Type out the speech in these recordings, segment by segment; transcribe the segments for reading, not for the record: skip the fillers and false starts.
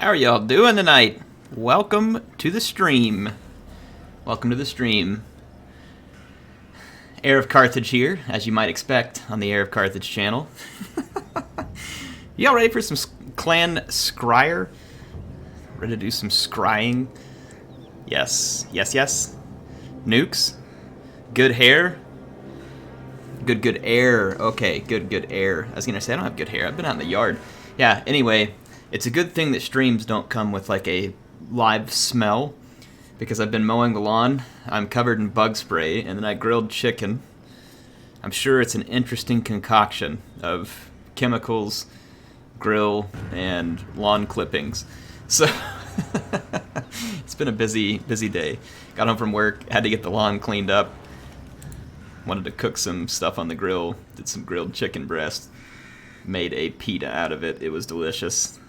How are y'all doing tonight? Welcome to the stream. Welcome to the stream. Heir of Carthage here, as you might expect on the Heir of Carthage channel. Y'all ready for some clan Skryre? Ready to do some scrying? Yes, yes, yes. Nukes. Good hair. Good air. Okay, good air. I was gonna say I don't have good hair. I've been out in the yard. Yeah. Anyway, it's a good thing that streams don't come with like a live smell, because I've been mowing the lawn. I'm covered in bug spray, and then I grilled chicken. I'm sure it's an interesting concoction of chemicals, grill, and lawn clippings. So it's been a busy day. Got home from work, had to get the lawn cleaned up. Wanted to cook some stuff on the grill. Did some grilled chicken breast. Made a pita out of it. It was delicious.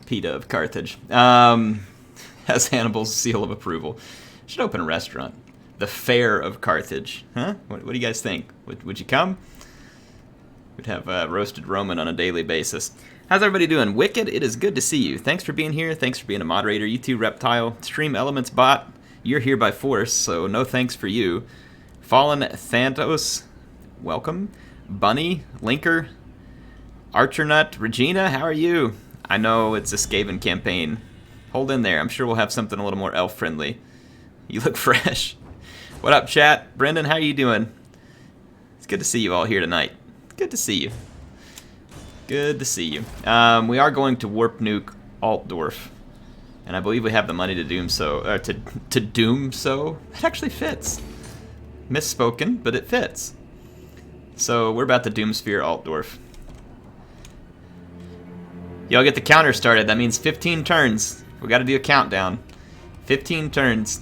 Pita of Carthage. Has Hannibal's seal of approval. Should open a restaurant. The Fair of Carthage. Huh? What do you guys think? Would you come? We'd have roasted Roman on a daily basis. How's everybody doing? Wicked, it is good to see you. Thanks for being here. Thanks for being a moderator. You too, Reptile. Stream Elements Bot. You're here by force, so no thanks for you. Fallen Thantos, welcome. Bunny, Linker, Archernut, Regina, how are you? I know it's a Skaven campaign. Hold in there. I'm sure we'll have something a little more elf-friendly. You look fresh. What up, chat? Brendan, how are you doing? It's good to see you all here tonight. Good to see you. Good to see you. We are going to Warp-nuke Altdorf, and I believe we have the money to doom so. To doom so. It actually fits. Misspoken, but it fits. So we're about to Doomsphere Altdorf. Y'all get the counter started. That means 15 turns. We got to do a countdown. 15 turns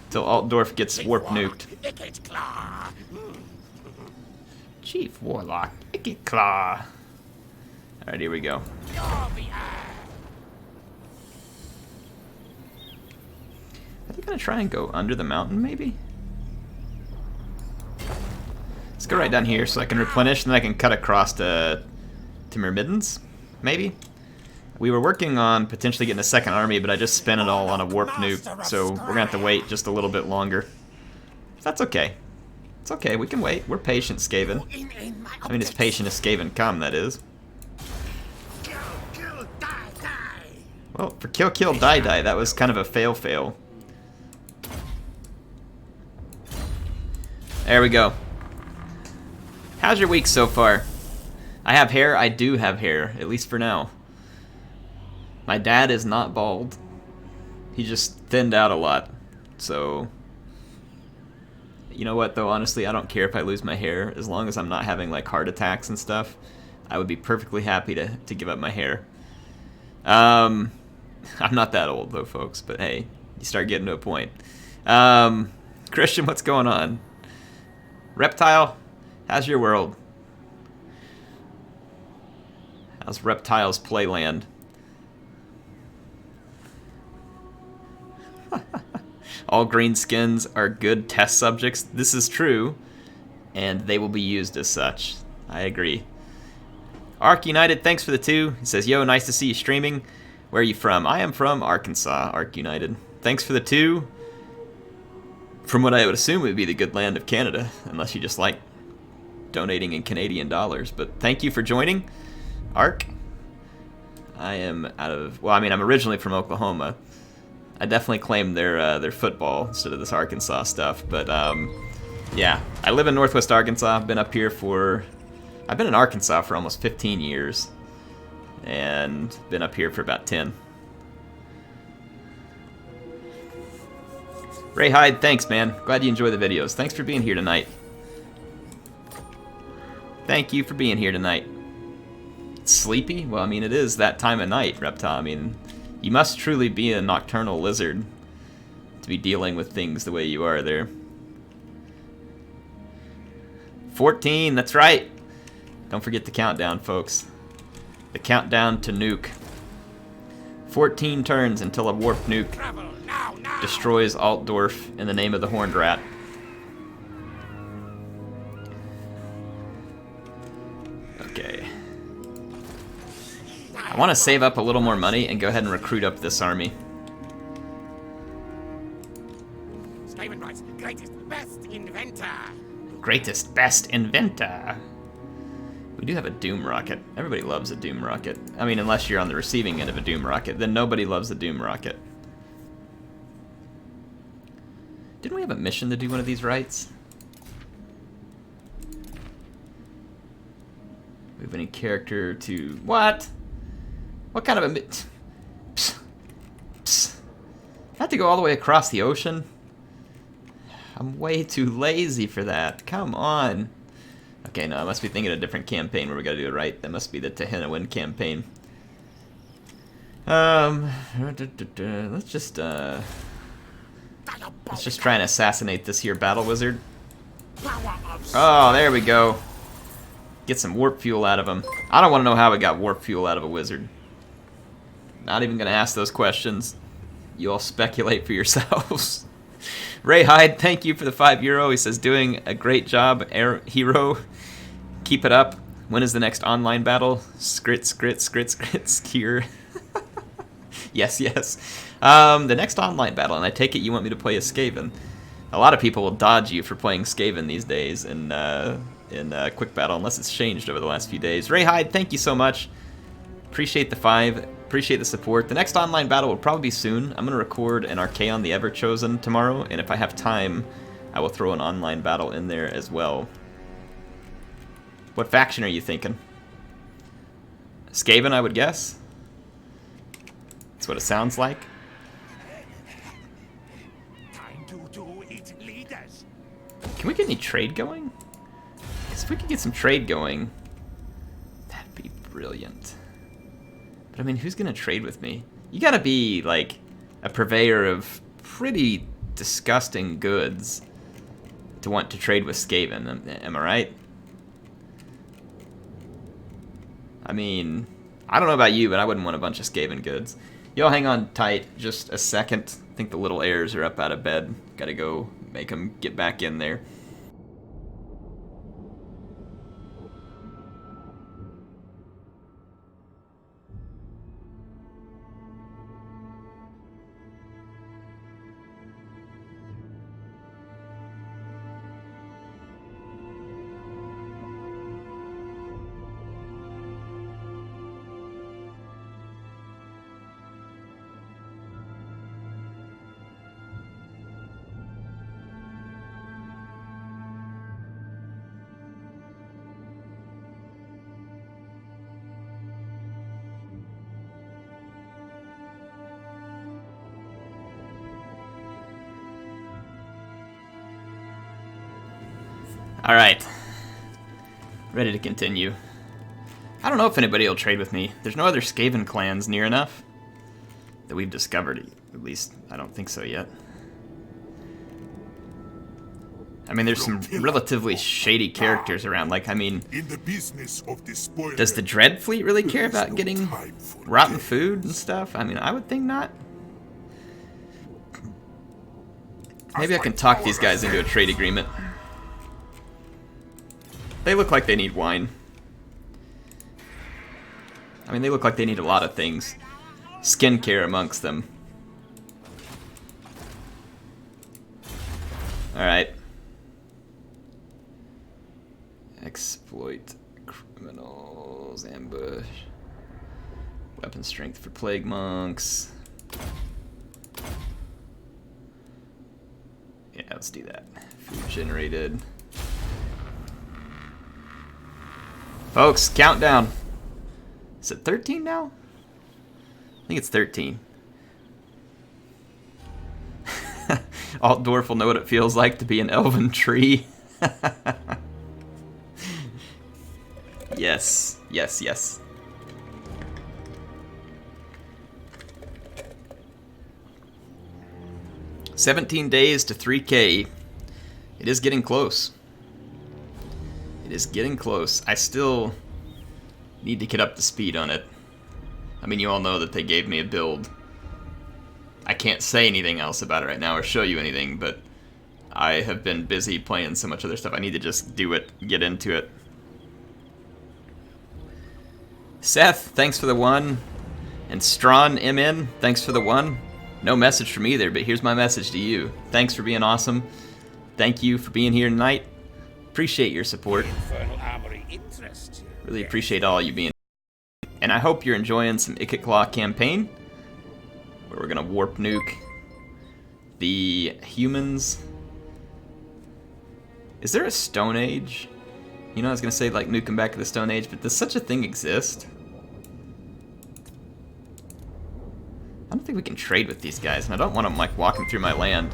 till Altdorf gets warp nuked. Chief Warlock, IKIT. All right, here we go. Are they gonna try and go under the mountain, maybe? Let's go right down here so I can replenish, and then I can cut across to Myrmidons, maybe? We were working on potentially getting a second army, but I just spent it all on a warp nuke, so we're gonna have to wait just a little bit longer. That's okay. It's okay, we can wait. We're patient, Skaven. I mean, as patient as Skaven come, that is. Well, for kill, kill, die, die, that was kind of a fail. There we go. How's your week so far? I have hair. I do have hair, at least for now. My dad is not bald. He just thinned out a lot. So, you know what, though? Honestly, I don't care if I lose my hair. As long as I'm not having, like, heart attacks and stuff, I would be perfectly happy to give up my hair. I'm not that old, though, folks. But, hey, you start getting to a point. Christian, what's going on? Reptile, how's your world? How's Reptile's playland? All green skins are good test subjects. This is true, and they will be used as such. I agree. Arc United, thanks for the 2. He says, yo, nice to see you streaming. Where are you from? I am from Arkansas, Arc United. Thanks for the 2. From what I would assume would be the good land of Canada, unless you just like donating in Canadian dollars. But thank you for joining, Arc. I am out of, well, I mean, I'm originally from Oklahoma. I definitely claim their football instead of this Arkansas stuff. But yeah, I live in Northwest Arkansas. I've been up here I've been in Arkansas for almost 15 years, and been up here for about 10. Ray Hyde, thanks, man. Glad you enjoy the videos. Thanks for being here tonight. Thank you for being here tonight. Sleepy? Well, I mean, it is that time of night, Reptile. I mean, you must truly be a nocturnal lizard to be dealing with things the way you are there. 14, that's right. Don't forget the countdown, folks. The countdown to nuke. 14 turns until a warp nuke destroys Altdorf in the name of the Horned Rat. Okay. I want to save up a little more money and go ahead and recruit up this army. Skaven writes, greatest, best inventor. Greatest, best inventor. We do have a Doom rocket. Everybody loves a Doom rocket. I mean, unless you're on the receiving end of a Doom rocket, then nobody loves a Doom rocket. Didn't we have a mission to do one of these rights? We have any character to... What? What kind of a... Psst. Psst. I have to go all the way across the ocean? I'm way too lazy for that. Come on. Okay, no, I must be thinking of a different campaign where we gotta do it right. That must be the Tehina campaign. Let's just try and assassinate this here battle wizard. Oh, there we go. Get some warp fuel out of him. I don't want to know how we got warp fuel out of a wizard. Not even gonna ask those questions. You all speculate for yourselves. Ray Hyde, thank you for the €5. He says, doing a great job, hero. Keep it up. When is the next online battle? Skryre. Yes, yes. The next online battle, and I take it you want me to play as Skaven. A lot of people will dodge you for playing Skaven these days in Quick Battle, unless it's changed over the last few days. Ray Hyde, thank you so much. Appreciate the 5. Appreciate the support. The next online battle will probably be soon. I'm going to record an Archaon the Everchosen tomorrow, and if I have time, I will throw an online battle in there as well. What faction are you thinking? Skaven, I would guess. That's what it sounds like. Time to do it, leaders. Can we get any trade going? Because if we could get some trade going, that'd be brilliant. But I mean, who's gonna trade with me? You gotta be like a purveyor of pretty disgusting goods to want to trade with Skaven. Am I right? I mean, I don't know about you, but I wouldn't want a bunch of Skaven goods. Y'all hang on tight just a second. I think the little heirs are up out of bed. Gotta go make them get back in there. Alright. Ready to continue. I don't know if anybody will trade with me. There's no other Skaven clans near enough that we've discovered. At least, I don't think so yet. I mean, there's some relatively shady characters around. Like, I mean, does the Dread Fleet really care about getting rotten food and stuff? I mean, I would think not. Maybe I can talk these guys into a trade agreement. They look like they need wine. I mean, they look like they need a lot of things. Skincare amongst them. Alright. Exploit criminals. Ambush. Weapon strength for plague monks. Yeah, let's do that. Food generated. Folks, countdown. Is it 13 now? I think it's 13. Altdorf will know what it feels like to be an elven tree. Yes, yes, yes. $17 days to 3K. It is getting close. It is getting close. I still need to get up to speed on it. I mean, you all know that they gave me a build. I can't say anything else about it right now or show you anything, but I have been busy playing so much other stuff. I need to just do it, get into it. Seth, thanks for the 1. And Strawn MN, thanks for the 1. No message from either, but here's my message to you. Thanks for being awesome. Thank you for being here tonight. Appreciate your support. Really appreciate all you being. And I hope you're enjoying some IKIT campaign, where we're gonna warp nuke the humans. Is there a Stone Age? You know, I was gonna say like nuke them back to the Stone Age, but does such a thing exist? I don't think we can trade with these guys, and I don't want them like walking through my land.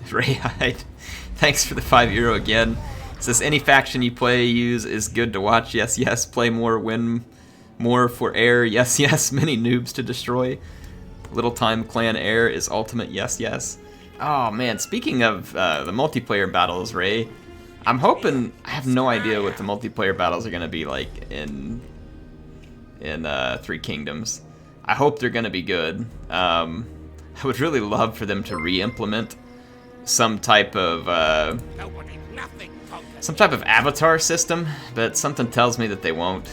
Rayhide, thanks for the €5 again. It says any faction you play use is good to watch. Yes, yes. Play more, win more for air. Yes, yes. Many noobs to destroy. Little time clan air is ultimate. Yes, yes. Oh man, speaking of the multiplayer battles, Ray, I'm hoping. I have no idea what the multiplayer battles are gonna be like in Three Kingdoms. I hope they're gonna be good. I would really love for them to re-implement some type of avatar system, but something tells me that they won't.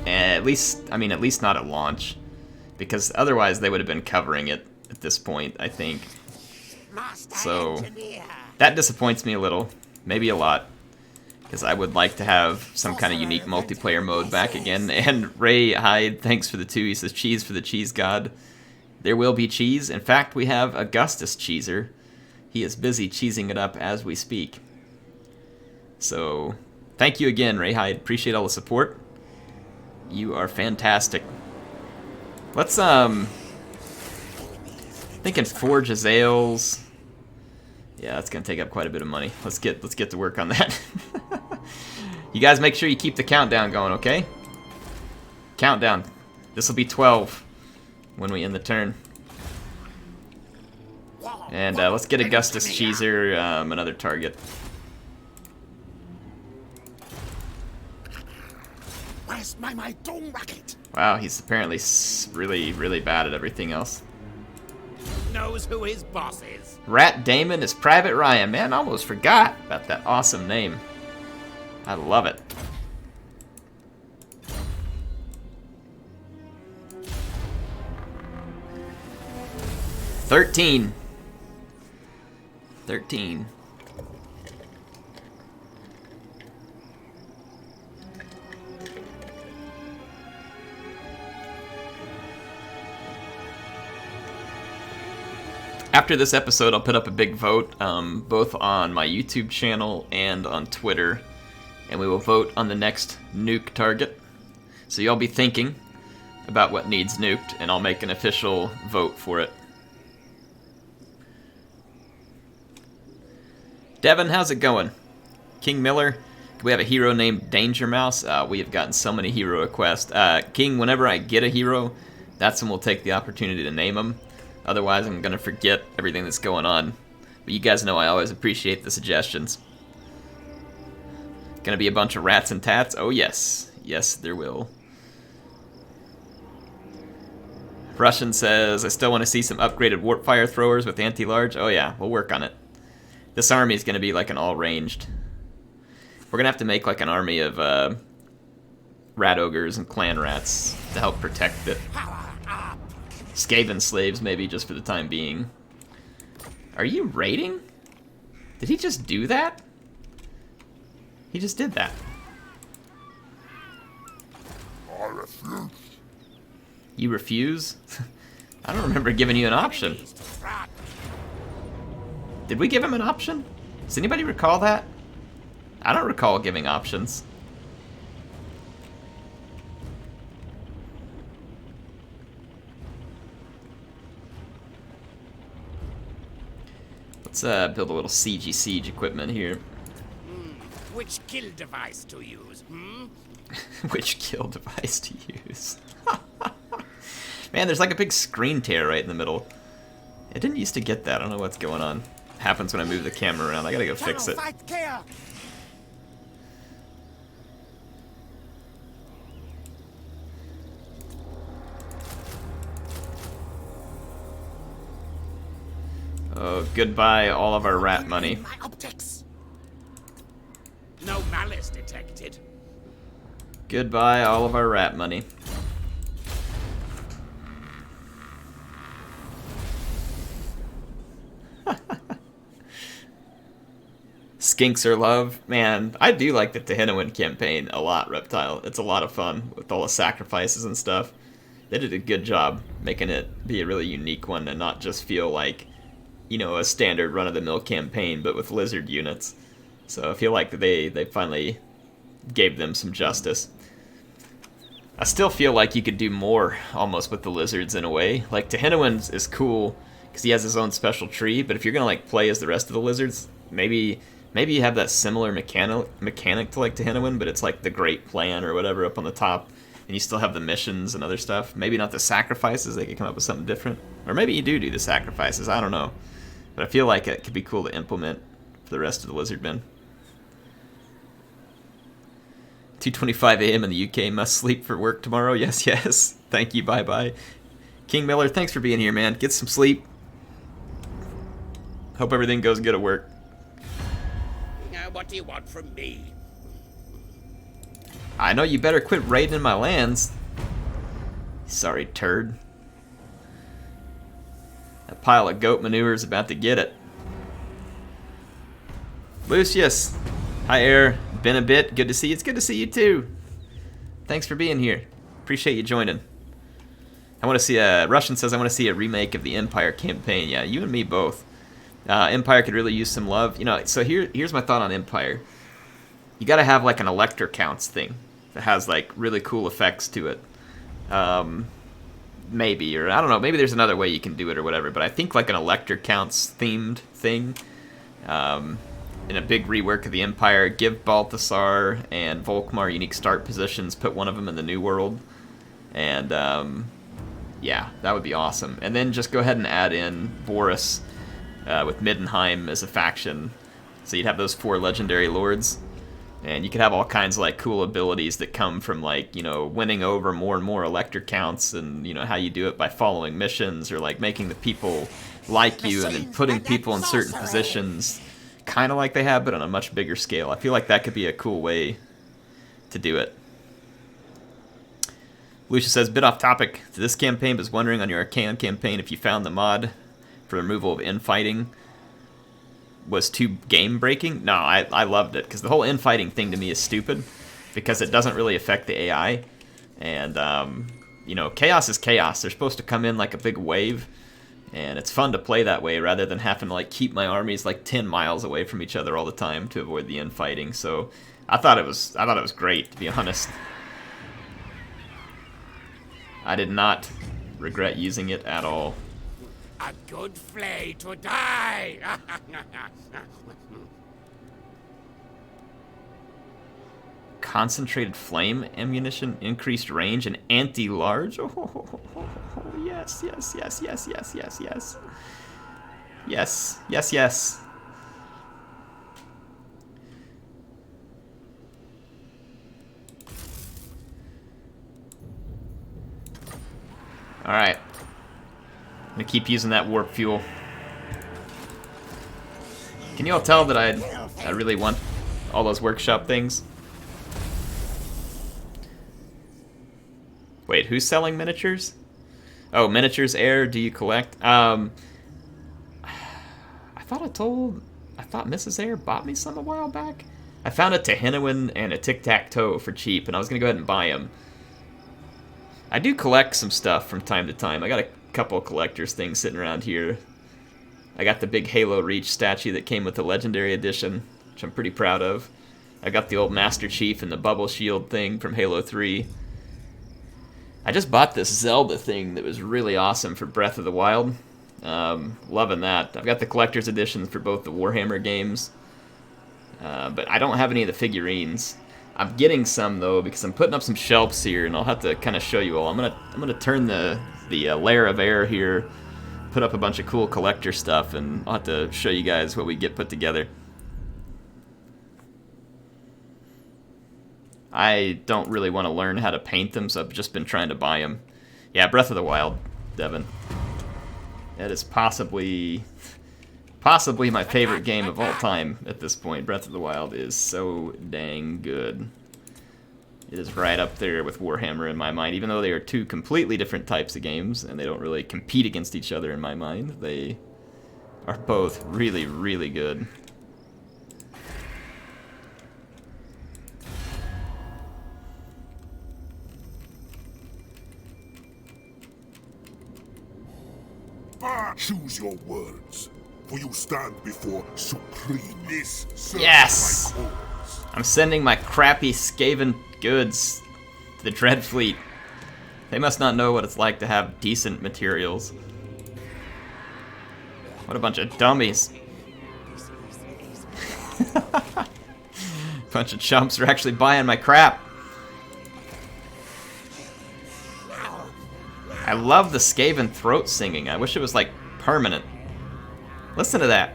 And at least not at launch, because otherwise they would have been covering it at this point, I think. So that disappoints me a little, maybe a lot, because I would like to have some kind of unique multiplayer mode back again. And Ray Hyde, thanks for the 2. He says cheese for the cheese god. There will be cheese. In fact, we have Augustus Cheeser. He is busy cheesing it up as we speak. So, thank you again, Ray Hyde. Appreciate all the support. You are fantastic. Let's, thinking Forge Azales. Yeah, that's gonna take up quite a bit of money. Let's get to work on that. You guys make sure you keep the countdown going, okay? Countdown. This will be 12 when we end the turn. And let's get Augustus Cheeser another target. Where's my dome rocket? Wow, he's apparently really, really bad at everything else. Knows who his boss is. Rat Damon is Private Ryan. Man, I almost forgot about that awesome name. I love it. $13. After this episode, I'll put up a big vote, both on my YouTube channel and on Twitter, and we will vote on the next nuke target. So y'all be thinking about what needs nuked, and I'll make an official vote for it. Devin, how's it going? King Miller, do we have a hero named Danger Mouse? We have gotten so many hero requests. King, whenever I get a hero, that's when we'll take the opportunity to name him. Otherwise, I'm going to forget everything that's going on. But you guys know I always appreciate the suggestions. Gonna be a bunch of rats and tats? Oh yes. Yes, there will. Russian says, I still want to see some upgraded warp fire throwers with anti-large. Oh yeah, we'll work on it. This army is going to be like an all-ranged. We're going to have to make like an army of rat ogres and clan rats to help protect it. Skaven slaves, maybe, just for the time being. Are you raiding? Did he just do that? He just did that. I refuse. You refuse? I don't remember giving you an option. Did we give him an option? Does anybody recall that? I don't recall giving options. Let's build a little siege equipment here. Which kill device to use, hmm? Which kill device to use? Man, there's like a big screen tear right in the middle. I didn't used to get that. I don't know what's going on. Happens when I move the camera around. I gotta go fix it. Oh, goodbye all of our rat money. My optics. No malice detected. Goodbye, all of our rat money. Skinks are love. Man, I do like the Tehennawin campaign a lot, Reptile. It's a lot of fun with all the sacrifices and stuff. They did a good job making it be a really unique one and not just feel like, you know, a standard run-of-the-mill campaign, but with lizard units. So I feel like they finally gave them some justice. I still feel like you could do more almost with the lizards in a way. Like Tehennawin is cool because he has his own special tree, but if you're gonna like play as the rest of the lizards, maybe you have that similar mechanic to like Tehennawin, but it's like the Great Plan or whatever up on the top, and you still have the missions and other stuff. Maybe not the sacrifices, they could come up with something different. Or maybe you do the sacrifices, I don't know. But I feel like it could be cool to implement for the rest of the lizardmen. 2:25 a.m. in the UK, must sleep for work tomorrow. Yes, yes. Thank you, bye-bye. King Miller, thanks for being here, man. Get some sleep. Hope everything goes good at work. Now, what do you want from me? I know you better quit raiding my lands. Sorry, turd. That pile of goat manure is about to get it. Lucius. Hi, Air. Been a bit. Good to see you. It's good to see you, too. Thanks for being here. Appreciate you joining. I want to see a... Russian says I want to see a remake of the Empire campaign. Yeah, you and me both. Empire could really use some love. You know, so here's my thought on Empire. You got to have, like, an elector counts thing that has, like, really cool effects to it. Maybe, or I don't know. Maybe there's another way you can do it or whatever. But I think, like, an elector counts themed thing... in a big rework of the Empire, give Balthasar and Volkmar unique start positions, put one of them in the New World, and yeah, that would be awesome. And then just go ahead and add in Boris with Middenheim as a faction, so you'd have those 4 legendary lords, and you could have all kinds of like cool abilities that come from like, you know, winning over more and more elector counts, and you know how you do it by following missions or like making the people like you and then putting people in certain positions. Kind of like they have, but on a much bigger scale. I feel like that could be a cool way to do it. Lucia says, bit off topic to this campaign, but was wondering on your Arcane campaign if you found the mod for the removal of infighting was too game-breaking. No, I loved it, because the whole infighting thing to me is stupid, because it doesn't really affect the AI. And, you know, chaos is chaos. They're supposed to come in like a big wave. And it's fun to play that way rather than having to like keep my armies like 10 miles away from each other all the time to avoid the infighting. So I thought it was great, to be honest. I did not regret using it at all. A good flay to die. Concentrated flame ammunition, increased range, and anti-large. Oh, yes, yes, yes, yes, yes, yes, yes. Yes, yes, yes. Alright. I'm gonna keep using that warp fuel. Can you all tell that I really want all those workshop things? Wait, who's selling miniatures? Oh, miniatures air, do you collect? I thought Mrs. Air bought me some a while back. I found a Tehennawin and a Tic-Tac-Toe for cheap, and I was gonna go ahead and buy them. I do collect some stuff from time to time. I got a couple of collector's things sitting around here. I got the big Halo Reach statue that came with the Legendary Edition, which I'm pretty proud of. I got the old Master Chief and the Bubble Shield thing from Halo 3. I just bought this Zelda thing that was really awesome for Breath of the Wild. Loving that. I've got the collector's editions for both the Warhammer games, but I don't have any of the figurines. I'm getting some though because I'm putting up some shelves here, and I'll have to kind of show you all. I'm gonna turn the layer of air here, put up a bunch of cool collector stuff, and I'll have to show you guys what we get put together. I don't really want to learn how to paint them, so I've just been trying to buy them. Yeah, Breath of the Wild, Devin. That is possibly my favorite game of all time at this point. Breath of the Wild is so dang good. It is right up there with Warhammer in my mind, even though they are two completely different types of games, and they don't really compete against each other in my mind. They are both really, really good. Choose your words, for you stand before supremeness. Yes! I'm sending my crappy Skaven goods to the Dread Fleet. They must not know what it's like to have decent materials. What a bunch of dummies. Bunch of chumps are actually buying my crap. I love the Skaven throat singing. I wish it was like permanent. Listen to that.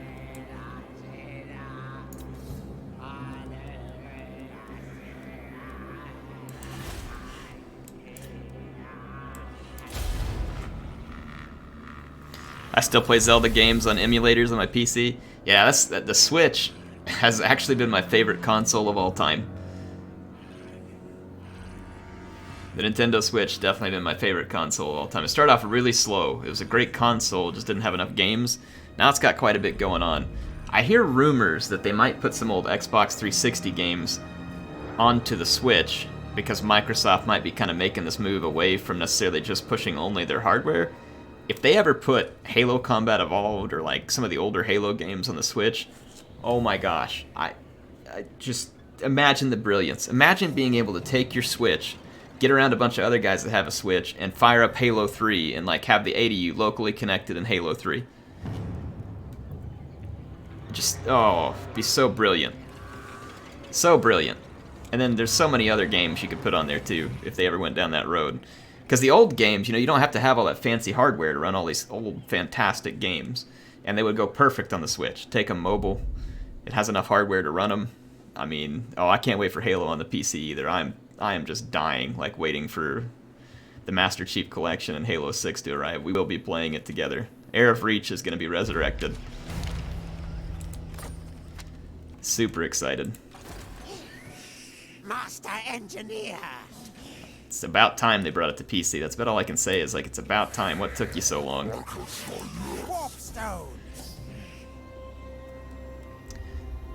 I still play Zelda games on emulators on my PC. Yeah, the Switch has actually been my favorite console of all time. The Nintendo Switch definitely been my favorite console of all time. It started off really slow. It was a great console, just didn't have enough games. Now it's got quite a bit going on. I hear rumors that they might put some old Xbox 360 games onto the Switch because Microsoft might be kind of making this move away from necessarily just pushing only their hardware. If they ever put Halo Combat Evolved or like some of the older Halo games on the Switch, oh my gosh, I just imagine the brilliance. Imagine being able to take your Switch, get around a bunch of other guys that have a Switch, and fire up Halo 3 and like have the ADU locally connected in Halo 3. Just, oh, be so brilliant. So brilliant. And then there's so many other games you could put on there too, if they ever went down that road. Because the old games, you know, you don't have to have all that fancy hardware to run all these old fantastic games. And they would go perfect on the Switch. Take them mobile. It has enough hardware to run them. I mean, oh, I can't wait for Halo on the PC either. I am just dying, like waiting for the Master Chief Collection and Halo 6 to arrive. We will be playing it together. Heir of Reach is going to be resurrected. Super excited. Master Engineer. It's about time they brought it to PC. That's about all I can say is like it's about time. What took you so long? Warpstone.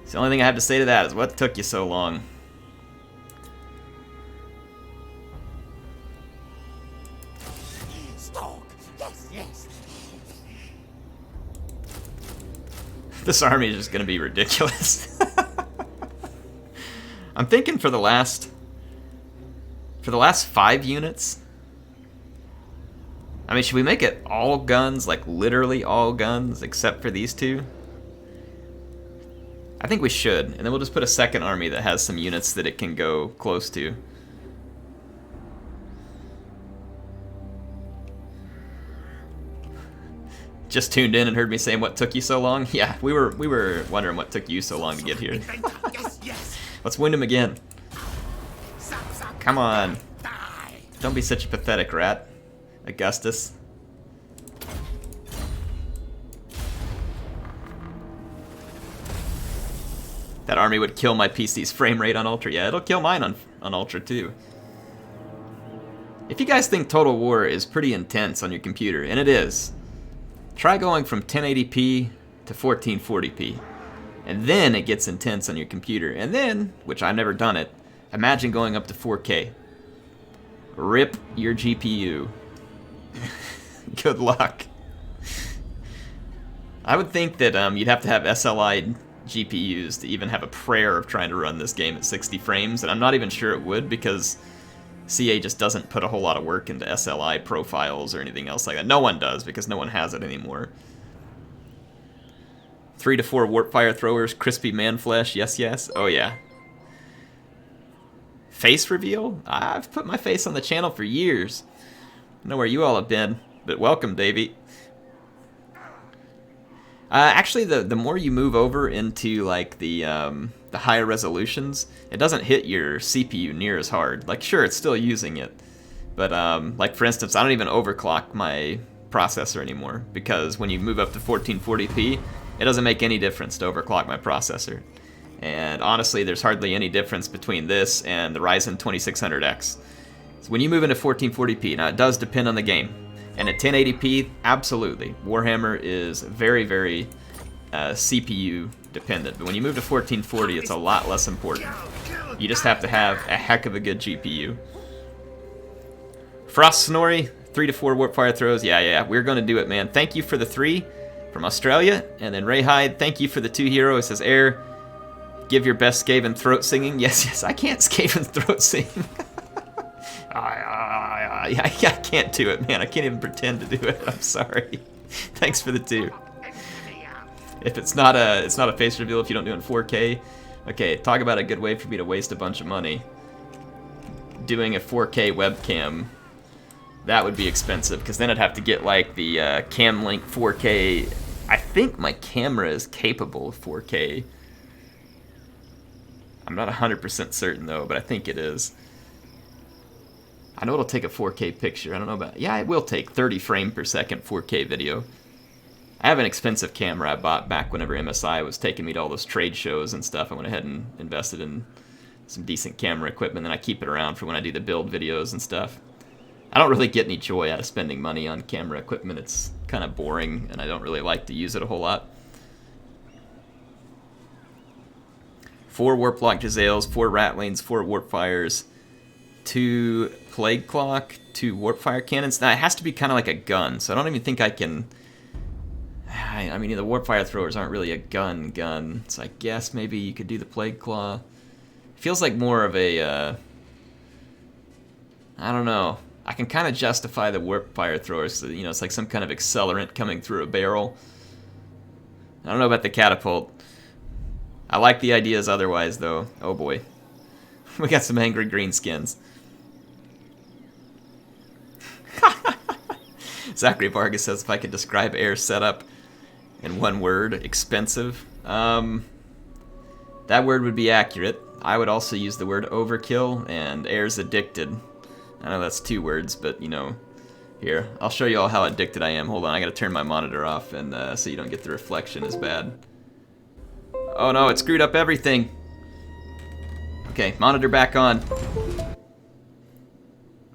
It's the only thing I have to say to that is what took you so long? Stalk. Yes, yes. This army is just going to be ridiculous. I'm thinking for the last 5 units. I mean, should we make it all guns, like literally all guns, except for these two? I think we should, and then we'll just put a second army that has some units that it can go close to. Just tuned in and heard me saying what took you so long? Yeah, we were wondering what took you so long to get here. Yes, yes. Let's wound him again. Come on. Die. Don't be such a pathetic rat, Augustus. That army would kill my PC's frame rate on Ultra. Yeah, it'll kill mine on Ultra too. If you guys think Total War is pretty intense on your computer, and it is, try going from 1080p to 1440p. And then it gets intense on your computer. And then, which I've never done it, imagine going up to 4K. Rip your GPU. Good luck. I would think that you'd have to have SLI GPUs to even have a prayer of trying to run this game at 60 frames, and I'm not even sure it would because CA just doesn't put a whole lot of work into SLI profiles or anything else like that. No one does because no one has it anymore. 3 to 4 warp fire throwers, crispy man flesh, yes, yes. Oh yeah. Face reveal? I've put my face on the channel for years. I know where you all have been, but welcome, Davey. Actually, the more you move over into like the higher resolutions, it doesn't hit your CPU near as hard. Like, sure, it's still using it, but like for instance, I don't even overclock my processor anymore because when you move up to 1440p, it doesn't make any difference to overclock my processor. And honestly, there's hardly any difference between this and the Ryzen 2600X. So when you move into 1440p, now it does depend on the game. And at 1080p, absolutely. Warhammer is very, very CPU dependent. But when you move to 1440, it's a lot less important. You just have to have a heck of a good GPU. Frost Snorri, 3 to 4 Warpfire throws. Yeah, we're going to do it, man. Thank you for the 3 from Australia. And then Ray Hyde, thank you for the 2 hero. It says, Air, give your best Skaven throat singing. Yes, I can't Skaven throat sing. I can't do it, man. I can't even pretend to do it. I'm sorry. Thanks for the 2. If it's not a face reveal if you don't do it in 4K. Okay, talk about a good way for me to waste a bunch of money. Doing a 4K webcam, that would be expensive, because then I'd have to get like the CamLink 4K. I think my camera is capable of 4K. I'm not 100% certain though, but I think it is. I know it'll take a 4K picture. I don't know about... Yeah, it will take 30 frame per second 4K video. I have an expensive camera I bought back whenever MSI was taking me to all those trade shows and stuff. I went ahead and invested in some decent camera equipment, and I keep it around for when I do the build videos and stuff. I don't really get any joy out of spending money on camera equipment. It's kind of boring, and I don't really like to use it a whole lot. 4 Warplock Jezzails, 4 Ratlings, 4 Warpfires, 2 Plague Clock, 2 Warpfire Cannons. Now, it has to be kind of like a gun, so I don't even think I can... I mean, the Warpfire Throwers aren't really a gun, so I guess maybe you could do the Plague Claw. It feels like more of a... I don't know. I can kind of justify the Warpfire Throwers, so, you know, it's like some kind of accelerant coming through a barrel. I don't know about the Catapult. I like the ideas otherwise, though. Oh boy. We got some angry greenskins. Zachary Vargas says if I could describe Air's setup in one word, expensive. That word would be accurate. I would also use the word overkill, and Air's addicted. I know that's 2 words, but you know, here, I'll show you all how addicted I am. Hold on, I gotta turn my monitor off and so you don't get the reflection as bad. Oh no, it screwed up everything. Okay, monitor back on.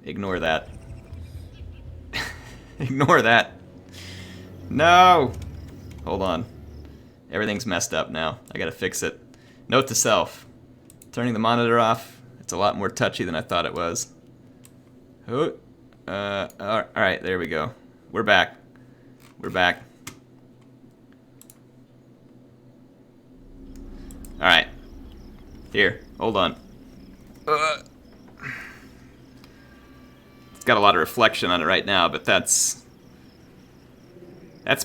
Ignore that. Ignore that. No! Hold on. Everything's messed up now. I gotta fix it. Note to self. Turning the monitor off. It's a lot more touchy than I thought it was. Oh. Alright, there we go. We're back. We're back. Alright. Here, hold on. It's got a lot of reflection on it right now, but that's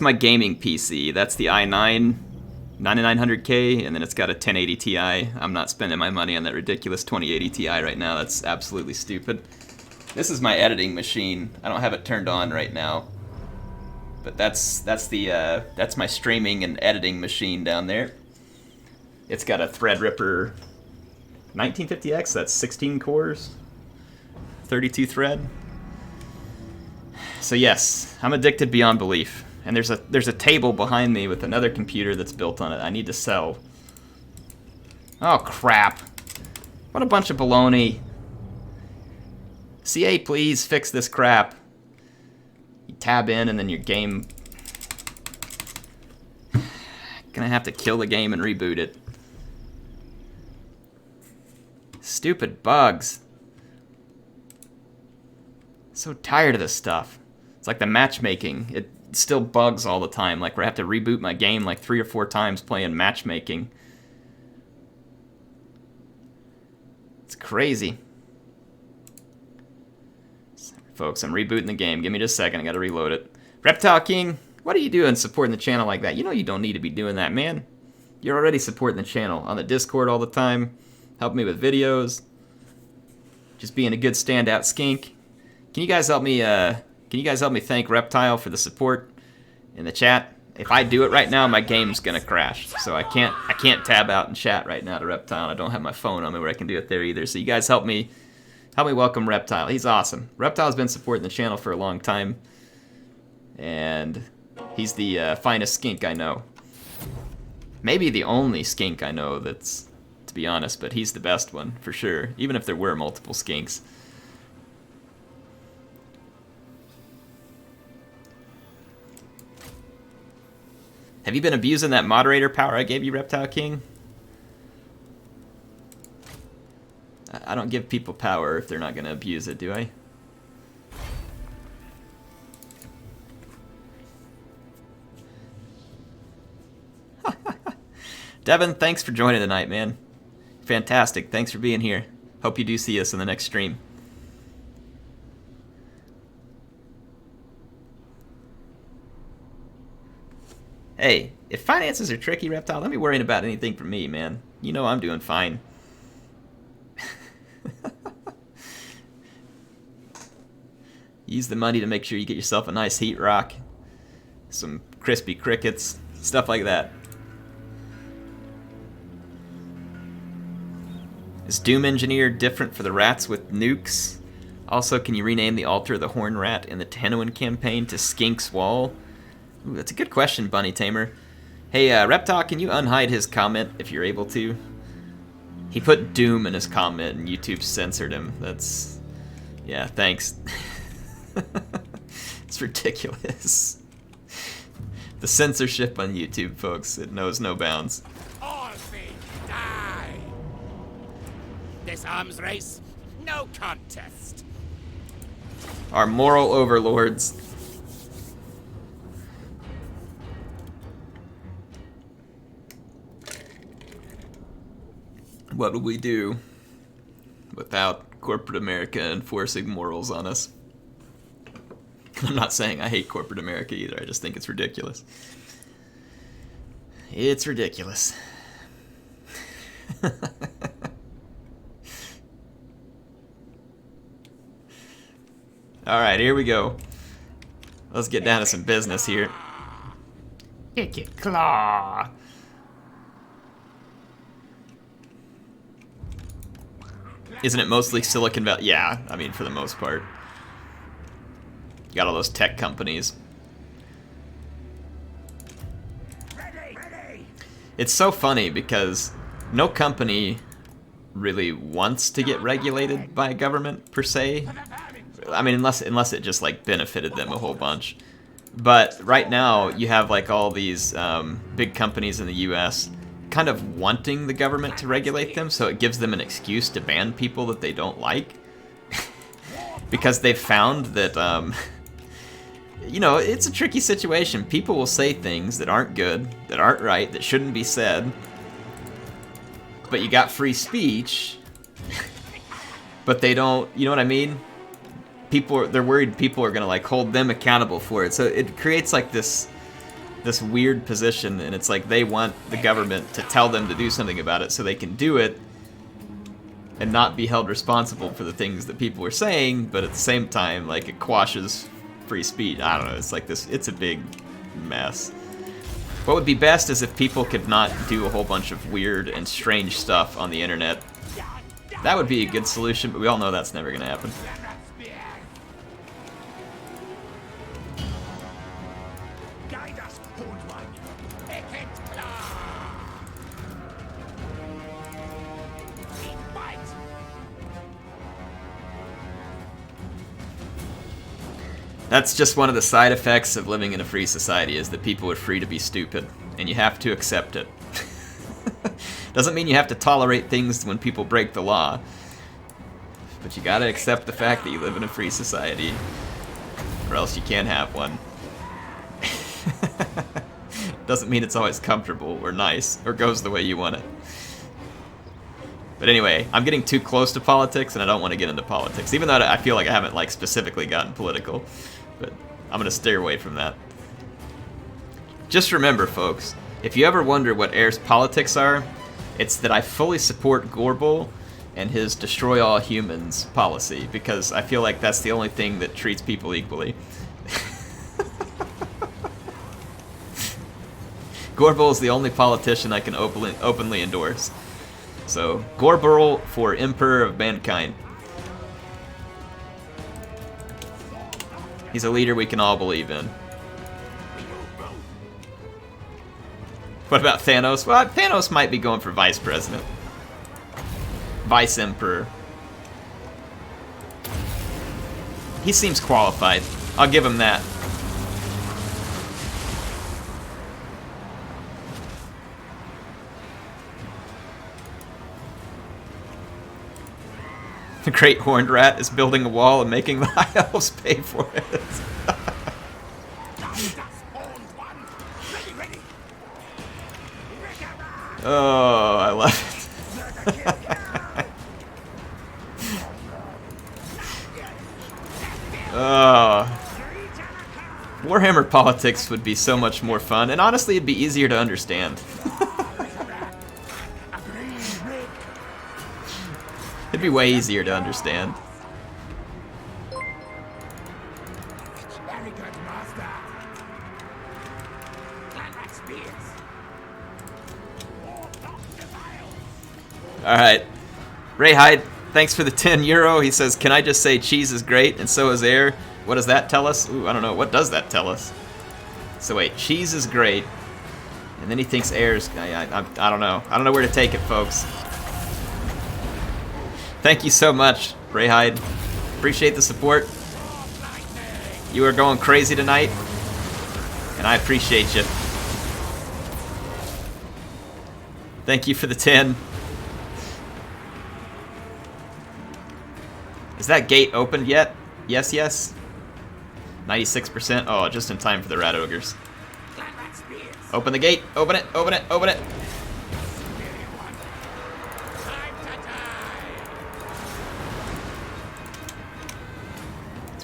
my gaming PC. That's the i9 9900K, and then it's got a 1080 Ti. I'm not spending my money on that ridiculous 2080 Ti right now. That's absolutely stupid. This is my editing machine. I don't have it turned on right now, but that's my streaming and editing machine down there. It's got a Threadripper 1950X. That's 16 cores, 32 thread. So yes, I'm addicted beyond belief. And there's a table behind me with another computer that's built on it. I need to sell. Oh crap! What a bunch of baloney. CA, please fix this crap. You tab in and then your game. Gonna have to kill the game and reboot it. Stupid bugs. So tired of this stuff. It's like the matchmaking. It still bugs all the time. Like, where I have to reboot my game like 3 or 4 times playing matchmaking. It's crazy. Sorry, folks, I'm rebooting the game. Give me just a second. I gotta reload it. Reptile King, what are you doing supporting the channel like that? You know you don't need to be doing that, man. You're already supporting the channel on the Discord all the time. Helping me with videos. Just being a good standout skink. Can you guys help me thank Reptile for the support in the chat? If I do it right now, my game's gonna crash. So I can't tab out and chat right now to Reptile. I don't have my phone on me where I can do it there either. So you guys help me welcome Reptile. He's awesome. Reptile's been supporting the channel for a long time. And he's the finest skink I know. Maybe the only skink I know that's be honest, but he's the best one, for sure, even if there were multiple skinks. Have you been abusing that moderator power I gave you, Reptile King? I don't give people power if they're not going to abuse it, do I? Devin, thanks for joining tonight, man. Fantastic. Thanks for being here. Hope you do see us in the next stream. Hey, if finances are tricky, Reptile, don't be worrying about anything for me, man. You know I'm doing fine. Use the money to make sure you get yourself a nice heat rock, some crispy crickets, stuff like that. Is Doom Engineer different for the rats with nukes? Also, can you rename the altar of the Horn Rat in the Tannoan campaign to Skink's Wall? Ooh, that's a good question, Bunny Tamer. Hey, Reptile, can you unhide his comment if you're able to? He put Doom in his comment and YouTube censored him. That's... yeah, thanks. It's ridiculous. The censorship on YouTube, folks, it knows no bounds. All things die. This arms race, no contest. Our moral overlords. What would we do without corporate America enforcing morals on us? I'm not saying I hate corporate America either, I just think it's ridiculous. It's ridiculous. Alright, here we go. Let's get down to some business here. IKIT Claw! Isn't it mostly Silicon Valley? Yeah, I mean, for the most part. You got all those tech companies. It's so funny because no company really wants to get regulated by a government, per se. I mean, unless it just, like, benefited them a whole bunch. But right now, you have, like, all these big companies in the U.S. kind of wanting the government to regulate them, so it gives them an excuse to ban people that they don't like. Because they've found that, you know, it's a tricky situation. People will say things that aren't good, that aren't right, that shouldn't be said. But you got free speech, but they don't, you know what I mean? They're worried people are gonna, like, hold them accountable for it. So it creates, like, this weird position, and it's like they want the government to tell them to do something about it so they can do it and not be held responsible for the things that people are saying, but at the same time, like, it quashes free speech. I don't know, it's like this, it's a big mess. What would be best is if people could not do a whole bunch of weird and strange stuff on the internet. That would be a good solution, but we all know that's never gonna happen. That's just one of the side effects of living in a free society, is that people are free to be stupid, and you have to accept it. Doesn't mean you have to tolerate things when people break the law, but you gotta accept the fact that you live in a free society, or else you can't have one. Doesn't mean it's always comfortable, or nice, or goes the way you want it. But anyway, I'm getting too close to politics, and I don't want to get into politics, even though I feel like I haven't, like, specifically gotten political. But I'm going to steer away from that. Just remember, folks, if you ever wonder what Air's politics are, it's that I fully support Gorbel and his destroy all humans policy, because I feel like that's the only thing that treats people equally. Gorbel is the only politician I can openly endorse. So, Gorbel for Emperor of Mankind. He's a leader we can all believe in. What about Thanos? Well, Thanos might be going for Vice President. Vice Emperor. He seems qualified. I'll give him that. The Great Horned Rat is building a wall and making the High Elves pay for it. Oh, I love it. Oh. Warhammer politics would be so much more fun, and honestly, it'd be easier to understand. It'd be way easier to understand. Alright. Ray Hyde, thanks for the €10. He says, can I just say cheese is great and so is air? What does that tell us? Ooh, I don't know. What does that tell us? So wait, cheese is great. And then he thinks air is... I don't know. I don't know where to take it, folks. Thank you so much, Ray Hyde. Appreciate the support. You are going crazy tonight, and I appreciate you. Thank you for the 10. Is that gate opened yet? Yes, yes. 96%. Oh, just in time for the Rat Ogres. Open the gate. Open it. Open it. Open it.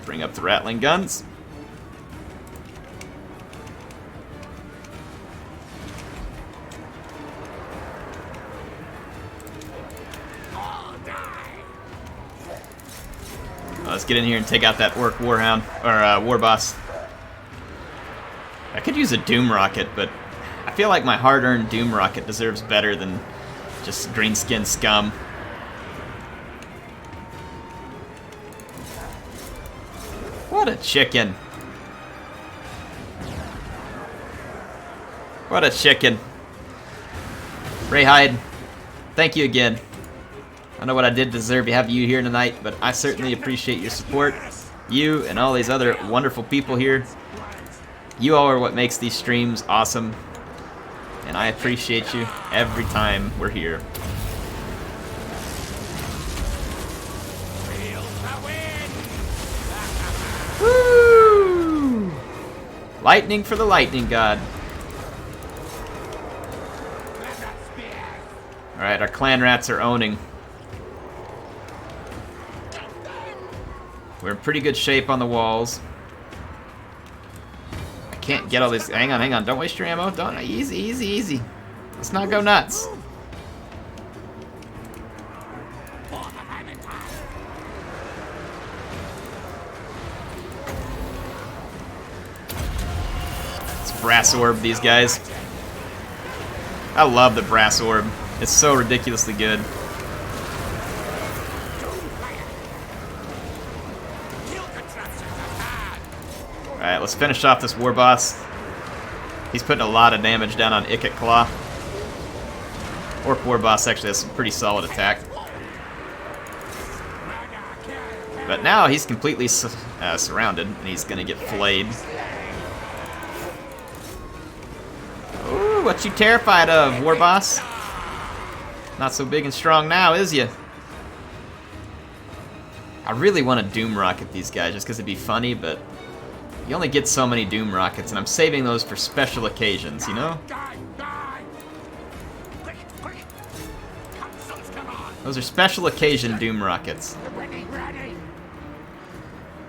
Bring up the rattling guns. Let's get in here and take out that Orc Warhound, or War Boss. I could use a Doom Rocket, but I feel like my hard-earned Doom Rocket deserves better than just greenskin scum. What a chicken. What a chicken. Ray Hyde, thank you again. I don't know what I did to deserve to have you here tonight, but I certainly appreciate your support. You and all these other wonderful people here. You all are what makes these streams awesome. And I appreciate you every time we're here. Woo! Lightning for the lightning god. Alright, our clan rats are owning. We're in pretty good shape on the walls. I can't get all this. Hang on, hang on. Don't waste your ammo. Don't. Easy, easy, easy. Let's not go nuts. It's brass orb, these guys. I love the brass orb. It's so ridiculously good. Alright, let's finish off this war boss. He's putting a lot of damage down on IKIT Claw. Orc war boss actually has some pretty solid attack. But now he's completely surrounded, and he's gonna get flayed. Ooh, what you terrified of, war boss? Not so big and strong now, is ya? I really want to Doom Rocket these guys just because it'd be funny, but you only get so many Doom Rockets, and I'm saving those for special occasions, you know? Those are special occasion Doom Rockets.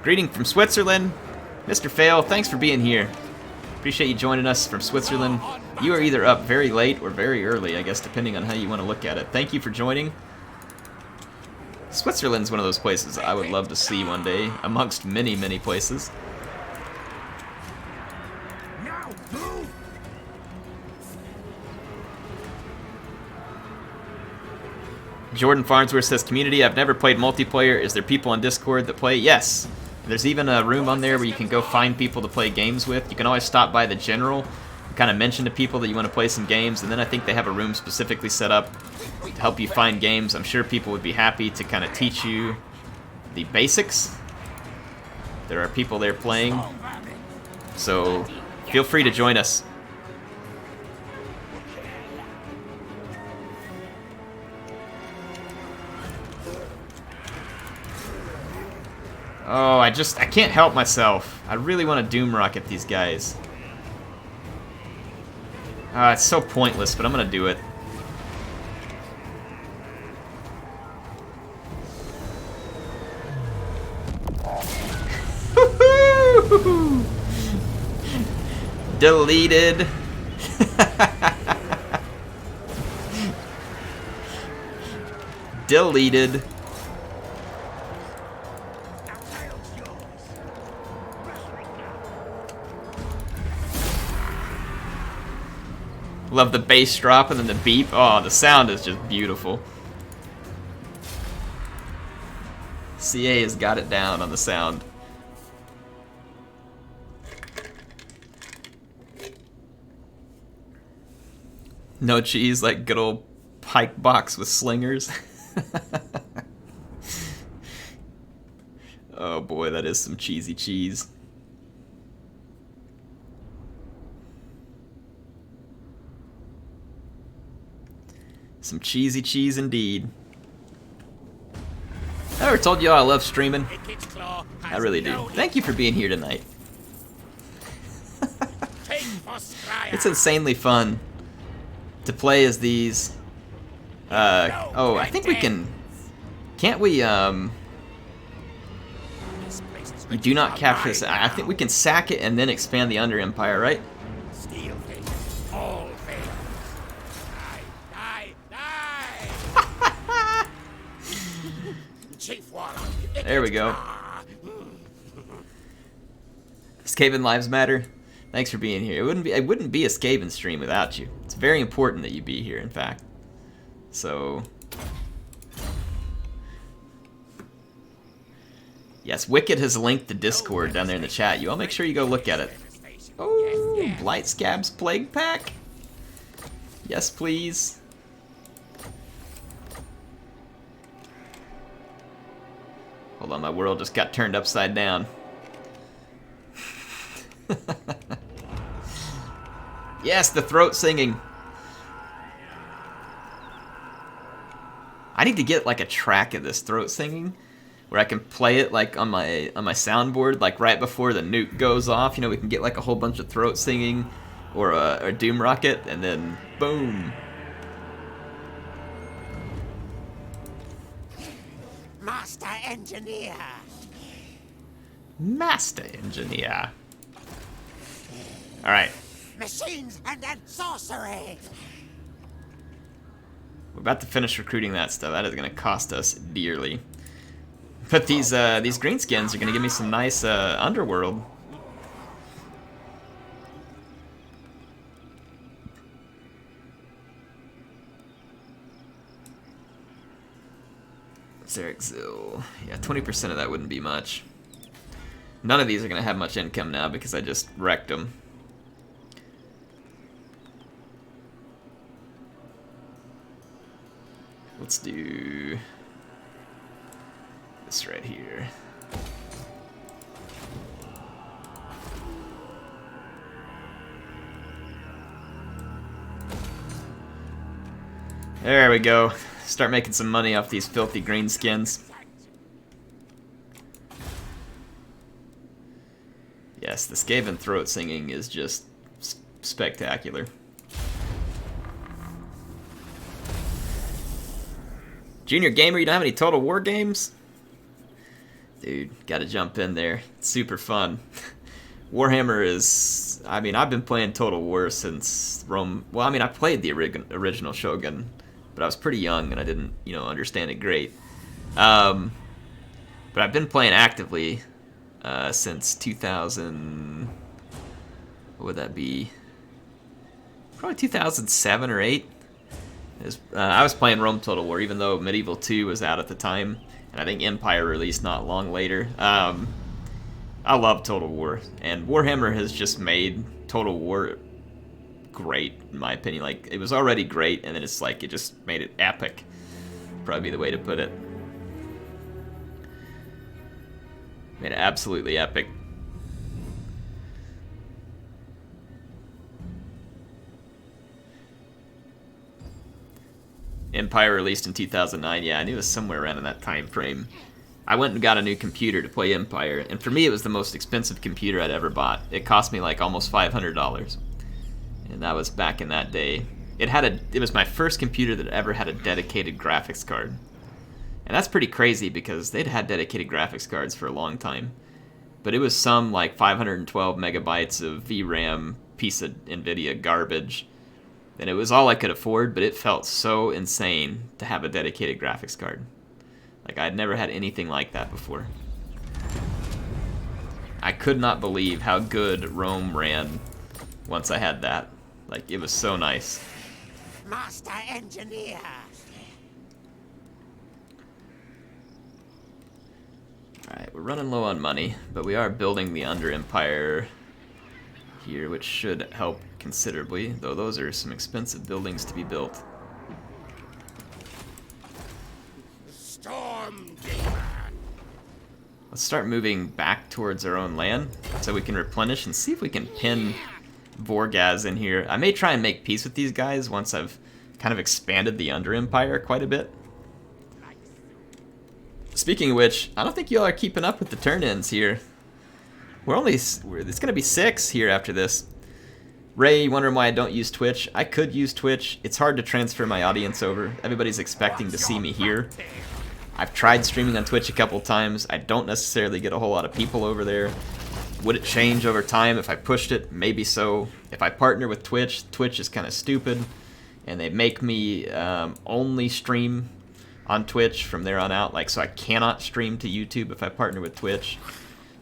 Greeting from Switzerland. Mr. Fail, thanks for being here. Appreciate you joining us from Switzerland. You are either up very late or very early, I guess, depending on how you want to look at it. Thank you for joining. Switzerland's one of those places I would love to see one day, amongst many, many places. Jordan Farnsworth says, community, I've never played multiplayer. Is there people on Discord that play? Yes. There's even a room on there where you can go find people to play games with. You can always stop by the general. kind of mention to people that you want to play some games, and then I think they have a room specifically set up to help you find games. I'm sure people would be happy to kind of teach you the basics. There are people there playing, so feel free to join us. Oh, I can't help myself. I really want to doom rocket these guys. It's so pointless, but I'm gonna do it. Deleted. Deleted. Love the bass drop and then the beep. Oh, the sound is just beautiful. CA has got it down on the sound. No cheese like good old pike box with slingers. Oh boy, that is some cheesy cheese. Some cheesy cheese indeed. I never told you all I love streaming. I really do. Thank you for being here tonight. It's insanely fun to play as these. Oh, I think we can. Can't we? You do not capture this. I think we can sack it and then expand the Under Empire, right? There we go. Skaven lives matter. Thanks for being here. It wouldn't be a Skaven stream without you. It's very important that you be here, in fact. So yes, Wicked has linked the Discord down there in the chat. You all make sure you go look at it. Oh, Blight Scab's Plague Pack. Yes, please. Hold on, my world just got turned upside down. Yes, the throat singing. I need to get like a track of this throat singing where I can play it like on my soundboard, like right before the nuke goes off. You know, we can get like a whole bunch of throat singing or a doom rocket, and then boom. Master Engineer. Master Engineer. All right. Machines and then sorcery. We're about to finish recruiting that stuff. That is going to cost us dearly. But these greenskins are going to give me some nice underworld. Zerexil. Yeah, 20% of that wouldn't be much. None of these are going to have much income now because I just wrecked them. Let's do this right here. There we go. Start making some money off these filthy greenskins. Yes, the Skaven throat singing is just spectacular. Junior Gamer, you don't have any Total War games? Dude, gotta jump in there. It's super fun. Warhammer is... I mean, I've been playing Total War since Rome... Well, I mean, I played the original Shogun, but I was pretty young and I didn't, you know, understand it great. But I've been playing actively since 2000... What would that be? Probably 2007 or 8. I was playing Rome Total War, even though Medieval 2 was out at the time, and I think Empire released not long later. I love Total War, and Warhammer has just made Total War great, in my opinion. Like, it was already great, and then it's like, it just made it epic. Probably the way to put it. Made it absolutely epic. Empire released in 2009. Yeah, I knew it was somewhere around in that time frame. I went and got a new computer to play Empire, and for me it was the most expensive computer I'd ever bought. It cost me like almost $500, and that was back in that day. It was my first computer that ever had a dedicated graphics card, and that's pretty crazy because they'd had dedicated graphics cards for a long time, but it was some like 512 megabytes of VRAM piece of NVIDIA garbage, and it was all I could afford, but it felt so insane to have a dedicated graphics card. Like, I'd never had anything like that before. I could not believe how good Rome ran once I had that. Like, it was so nice. Master Engineer. Alright, we're running low on money, but we are building the Under Empire here, which should help considerably, though those are some expensive buildings to be built. Storm Demon. Let's start moving back towards our own land so we can replenish and see if we can pin Vorgaz in here. I may try and make peace with these guys once I've kind of expanded the Under Empire quite a bit. Speaking of which, I don't think y'all are keeping up with the turn-ins here. It's gonna be 6 here after this. Ray, wondering why I don't use Twitch? I could use Twitch. It's hard to transfer my audience over. Everybody's expecting to see me here. I've tried streaming on Twitch a couple times. I don't necessarily get a whole lot of people over there. Would it change over time if I pushed it? Maybe so. If I partner with Twitch, Twitch is kind of stupid, and they make me only stream on Twitch from there on out. Like, so I cannot stream to YouTube if I partner with Twitch.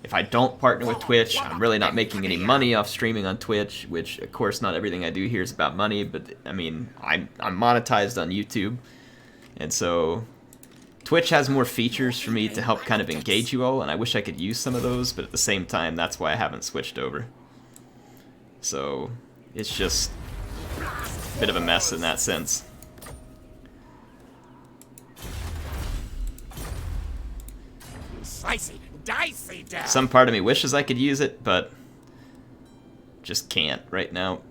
If I don't partner with Twitch, I'm really not making any money off streaming on Twitch, which, of course, not everything I do here is about money, but, I mean, I'm monetized on YouTube, and so Twitch has more features for me to help kind of engage you all, and I wish I could use some of those, but at the same time, that's why I haven't switched over. So, it's just a bit of a mess in that sense. Slicey, dicey down. Some part of me wishes I could use it, but just can't right now.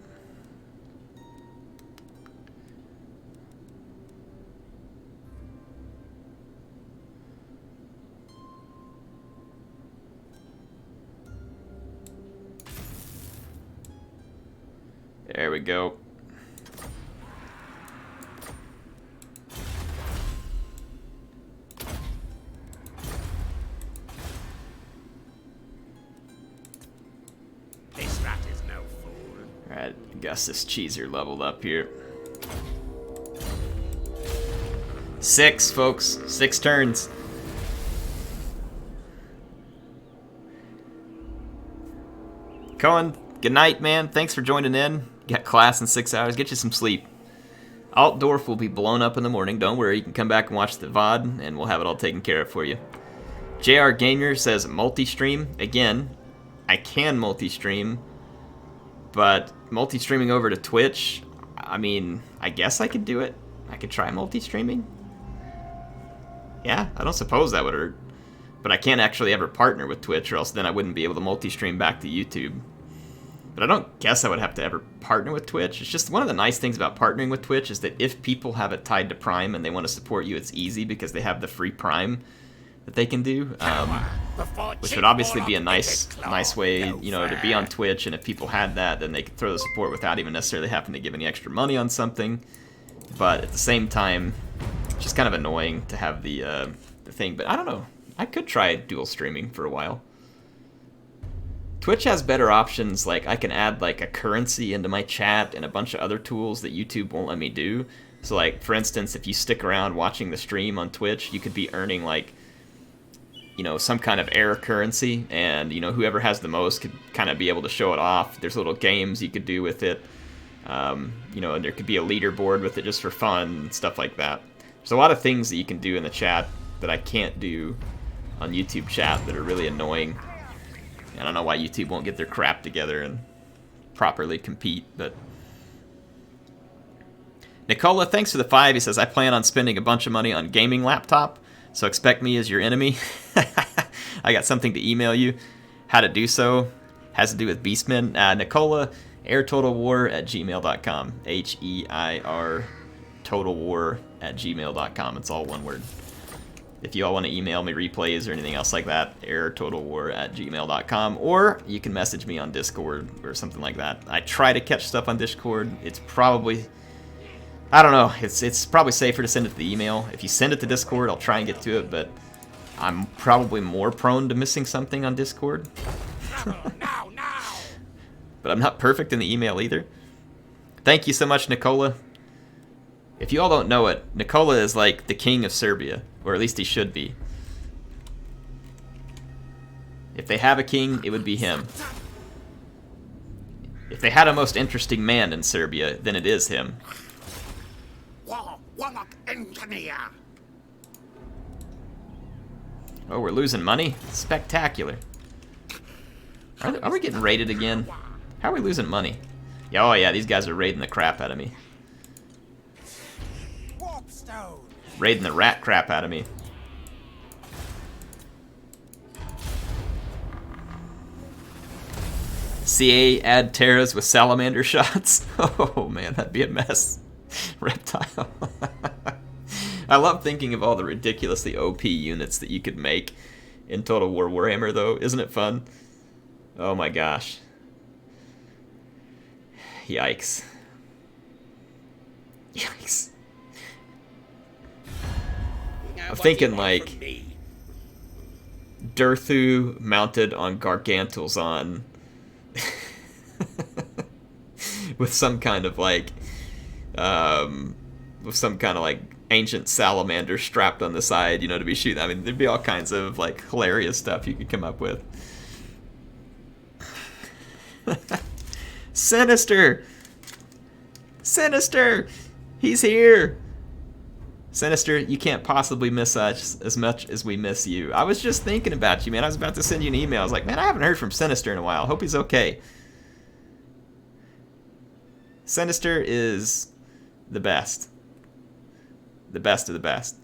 There we go. This rat is no fool. Alright, I guess this cheeser leveled up here. 6, folks. 6 turns. Cohen, good night, man. Thanks for joining in. You got class in 6 hours. Get you some sleep. Altdorf will be blown up in the morning. Don't worry. You can come back and watch the VOD, and we'll have it all taken care of for you. JR Gamer says multi-stream. Again, I can multi-stream, but multi-streaming over to Twitch, I mean, I guess I could do it. I could try multi-streaming. Yeah, I don't suppose that would hurt. But I can't actually ever partner with Twitch, or else then I wouldn't be able to multi-stream back to YouTube. But I don't guess I would have to ever partner with Twitch. It's just one of the nice things about partnering with Twitch is that if people have it tied to Prime and they want to support you, it's easy because they have the free Prime that they can do. Which would obviously be a nice way, you know, to be on Twitch. And if people had that, then they could throw the support without even necessarily having to give any extra money on something. But at the same time, it's just kind of annoying to have the thing. But I don't know. I could try dual streaming for a while. Twitch has better options, like I can add like a currency into my chat and a bunch of other tools that YouTube won't let me do. So like, for instance, if you stick around watching the stream on Twitch, you could be earning like, you know, some kind of air currency, and you know, whoever has the most could kind of be able to show it off. There's little games you could do with it. You know, and there could be a leaderboard with it just for fun and stuff like that. There's a lot of things that you can do in the chat that I can't do on YouTube chat that are really annoying. I don't know why YouTube won't get their crap together and properly compete, but Nicola, thanks for the 5. He says, I plan on spending a bunch of money on gaming laptop, so expect me as your enemy. I got something to email you. How to do so has to do with Beastmen. Nicola, airtotalwar@gmail.com. HEIR totalwar@gmail.com. It's all one word. If you all want to email me replays or anything else like that, airtotalwar@gmail.com, or you can message me on Discord or something like that. I try to catch stuff on Discord. It's probably, I don't know, it's probably safer to send it to the email. If you send it to Discord, I'll try and get to it, but I'm probably more prone to missing something on Discord. Now! But I'm not perfect in the email either. Thank you so much, Nicola. If you all don't know it, Nicola is like the king of Serbia, or at least he should be. If they have a king, it would be him. If they had a most interesting man in Serbia, then it is him. Warlock engineer. Oh, we're losing money? Spectacular. Are we getting raided again? How are we losing money? Oh yeah, these guys are raiding the crap out of me. Warpstone. Raiding the rat crap out of me. CA add Terras with salamander shots. Oh man, that'd be a mess. Reptile. I love thinking of all the ridiculously OP units that you could make in Total War Warhammer, though. Isn't it fun? Oh my gosh. Yikes. Yikes. I'm thinking like Durthu mounted on Gargantulzon with some kind of like ancient salamander strapped on the side, you know, to be shooting. I mean, there'd be all kinds of like hilarious stuff you could come up with. Sinister! Sinister! He's here! Sinister, you can't possibly miss us as much as we miss you. I was just thinking about you, man. I was about to send you an email. I was like, man, I haven't heard from Sinister in a while. Hope he's okay. Sinister is the best. The best of the best.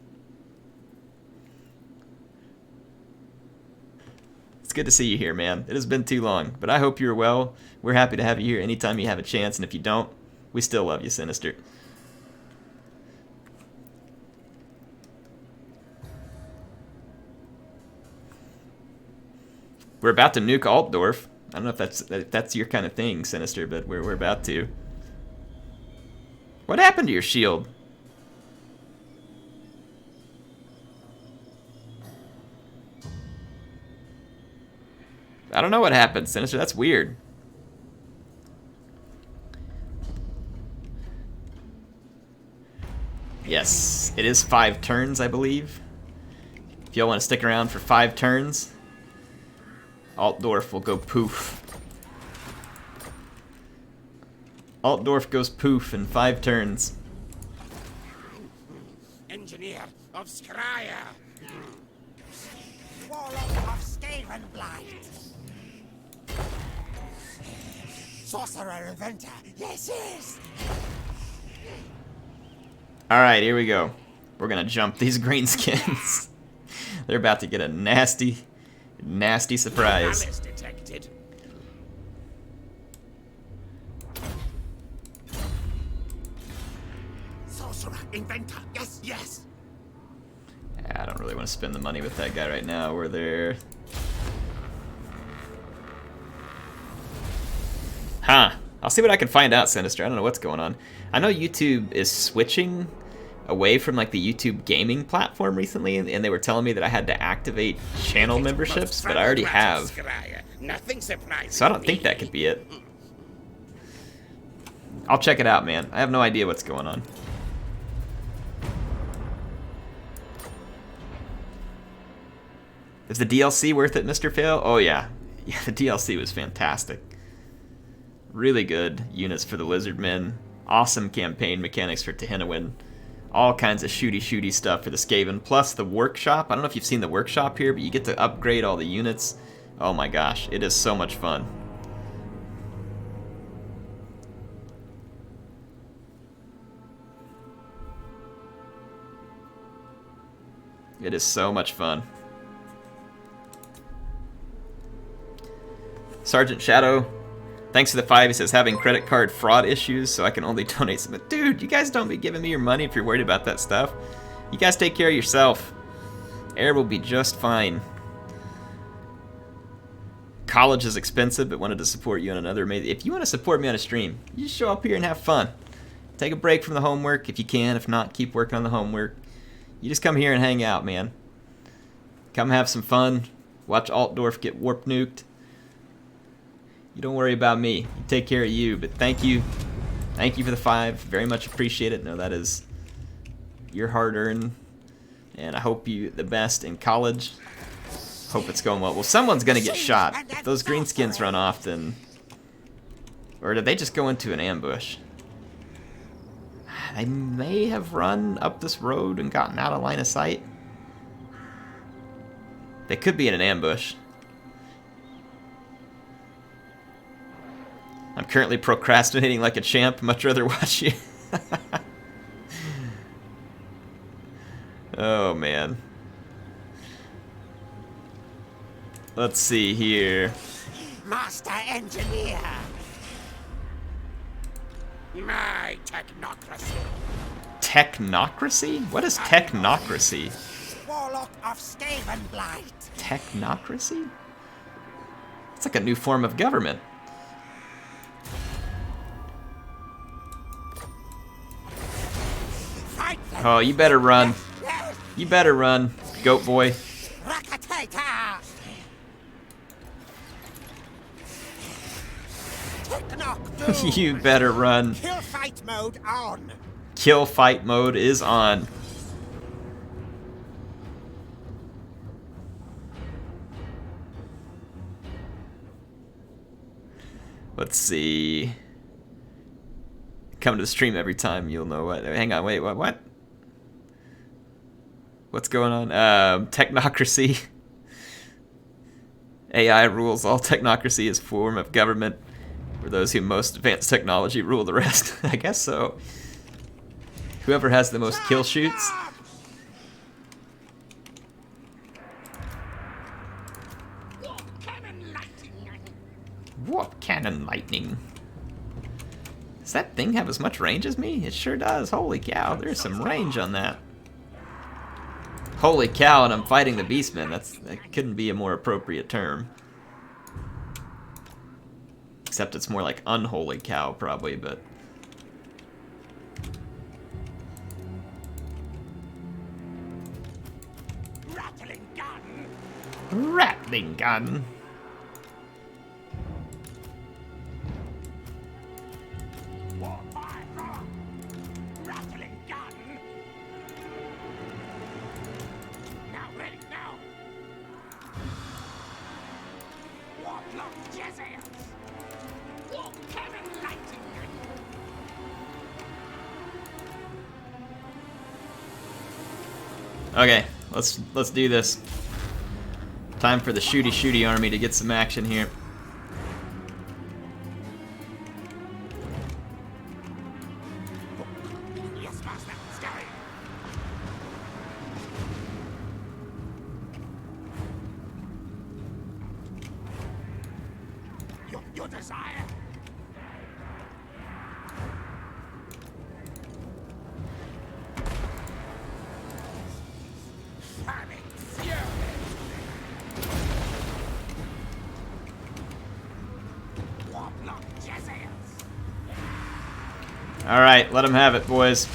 It's good to see you here, man. It has been too long, but I hope you're well. We're happy to have you here anytime you have a chance, and if you don't, we still love you, Sinister. We're about to nuke Altdorf. I don't know if that's your kind of thing, Sinister, but we're about to. What happened to your shield? I don't know what happened, Sinister. That's weird. Yes, it is 5 turns, I believe. If y'all want to stick around for 5 turns, Altdorf will go poof. Altdorf goes poof in 5 turns. Engineer of Skryre. Warlock of Skryre Blight. Sorcerer Inventor. Yes. Alright, here we go. We're gonna jump these greenskins. They're about to get a nasty surprise. Alice detected. Sorcerer Inventor. Yes. I don't really want to spend the money with that guy right now. We're there. Huh. I'll see what I can find out, Sinister. I don't know what's going on. I know YouTube is switching away from like the YouTube gaming platform recently, and they were telling me that I had to activate channel memberships, but I already have. Nothing surprising. So I don't think that could be it. I'll check it out, man. I have no idea what's going on. Is the DLC worth it, Mr. Fail? Oh yeah. Yeah, the DLC was fantastic. Really good units for the Lizardmen. Awesome campaign mechanics for Tehinawin. All kinds of shooty stuff for the Skaven. Plus the workshop. I don't know if you've seen the workshop here, but you get to upgrade all the units. Oh my gosh, it is so much fun. It is so much fun. Sergeant Shadow, thanks for the 5. He says, having credit card fraud issues, so I can only donate some. But dude, you guys don't be giving me your money if you're worried about that stuff. You guys take care of yourself. Air will be just fine. College is expensive, but wanted to support you on another amazing. If you want to support me on a stream, you just show up here and have fun. Take a break from the homework if you can. If not, keep working on the homework. You just come here and hang out, man. Come have some fun. Watch Altdorf get warp-nuked. You don't worry about me. You take care of you. But thank you. Thank you for the 5. Very much appreciate it. No, that is your hard-earned. And I hope you the best in college. Hope it's going well. Well, someone's going to get shot. If those greenskins run off, then... Or did they just go into an ambush? They may have run up this road and gotten out of line of sight. They could be in an ambush. I'm currently procrastinating like a champ. Much rather watch you. Oh, man. Let's see here. Master Engineer. My technocracy. Technocracy? What is technocracy? Warlock of Skavenblight. Technocracy? It's like a new form of government. Oh, you better run. You better run, goat boy. Rakatata. You better run. Kill fight mode on. Kill fight mode is on. Let's see. Come to the stream every time, you'll know what. Hang on, wait, what? What's going on? Technocracy. AI rules all technocracy is form of government where those who most advanced technology rule the rest. I guess so. Whoever has the most kill shoots. Warp cannon lightning. Does that thing have as much range as me? It sure does. Holy cow, there's some range on that. Holy cow, and I'm fighting the Beastmen. That couldn't be a more appropriate term. Except it's more like unholy cow, probably, but... Rattling gun. Rattling gun. Rattling gun. Now ready, now. Warp-lock Jezzeels. Warp cannon lightning. Okay, let's do this. Time for the shooty army to get some action here. Yes, Master. Skryre. Your desire. Famine fury. Warp-lock Jezzeels. Alright, let them have it, boys.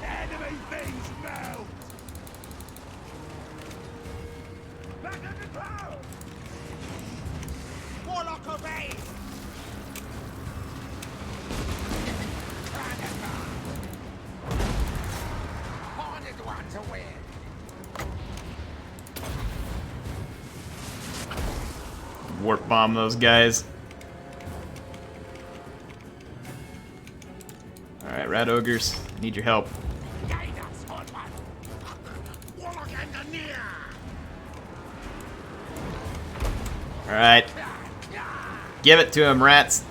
Enemy things melt! Back at the cloud! Warlock obeys. Horned one to win. Warp bomb those guys. Alright, rat ogres, need your help. Guide us, Old One. Warlock Engineer. Alright. Give it to him, rats.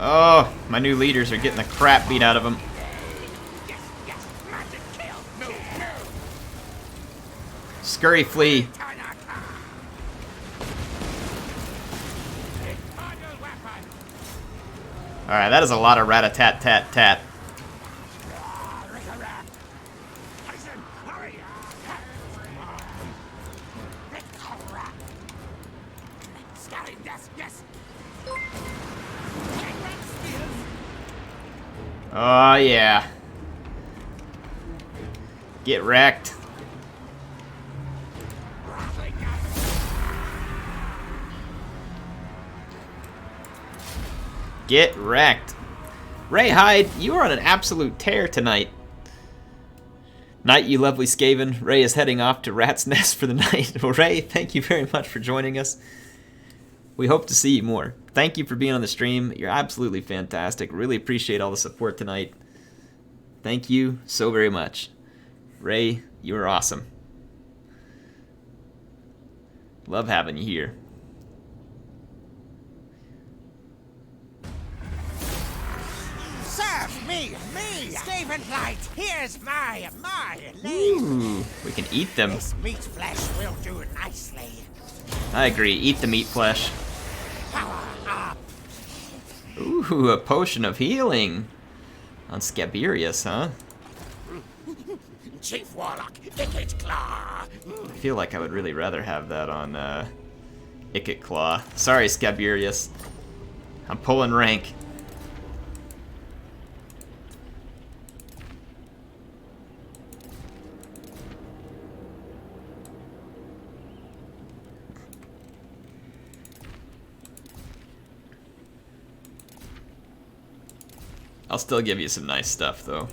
Oh, my new leaders are getting the crap beat out of them. Scurry, flee. Alright, that is a lot of rat-a-tat-tat-tat. Oh, yeah. Get wrecked. Get wrecked. Ray Hyde, you are on an absolute tear tonight. Night, you lovely Skaven. Ray is heading off to Rat's Nest for the night. Well, Ray, thank you very much for joining us. We hope to see you more. Thank you for being on the stream. You're absolutely fantastic. Really appreciate all the support tonight. Thank you so very much. Ray, you are awesome. Love having you here. Serve me! Skaven Light, here's my lady. Ooh, we can eat them. This meat flesh will do nicely. I agree. Eat the meat flesh. Power up. Ooh, a potion of healing. On Skryre, huh? Chief Warlock, IKIT Claw. I feel like I would really rather have that on IKIT Claw. Sorry, Skryre. I'm pulling rank. I'll still give you some nice stuff, though.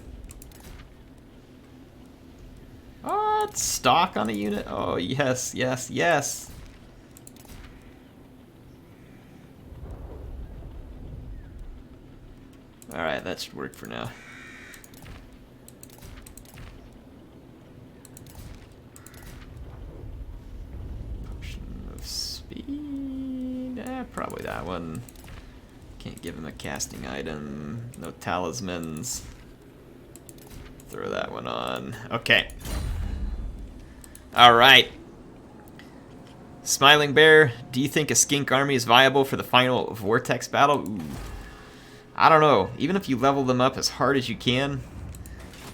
Oh, it's stock on a unit. Oh, yes, yes, yes. Alright, that should work for now. Potion of speed. Probably that one. Can't give him a casting item. No talismans. Throw that one on. Okay. Alright. Smiling Bear, do you think a skink army is viable for the final Vortex battle? Ooh. I don't know. Even if you level them up as hard as you can,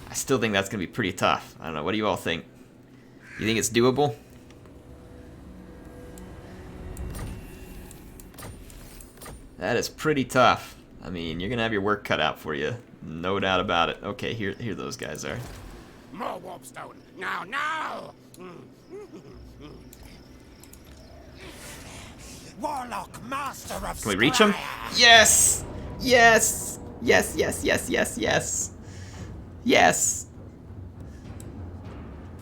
I still think that's going to be pretty tough. I don't know. What do you all think? You think it's doable? That is pretty tough. I mean, you're going to have your work cut out for you. No doubt about it. Okay, here those guys are. More warpstone. Now! Warlock, master of Can we reach them? Skryre. Yes! Yes! Yes, yes, yes, yes, yes. Yes!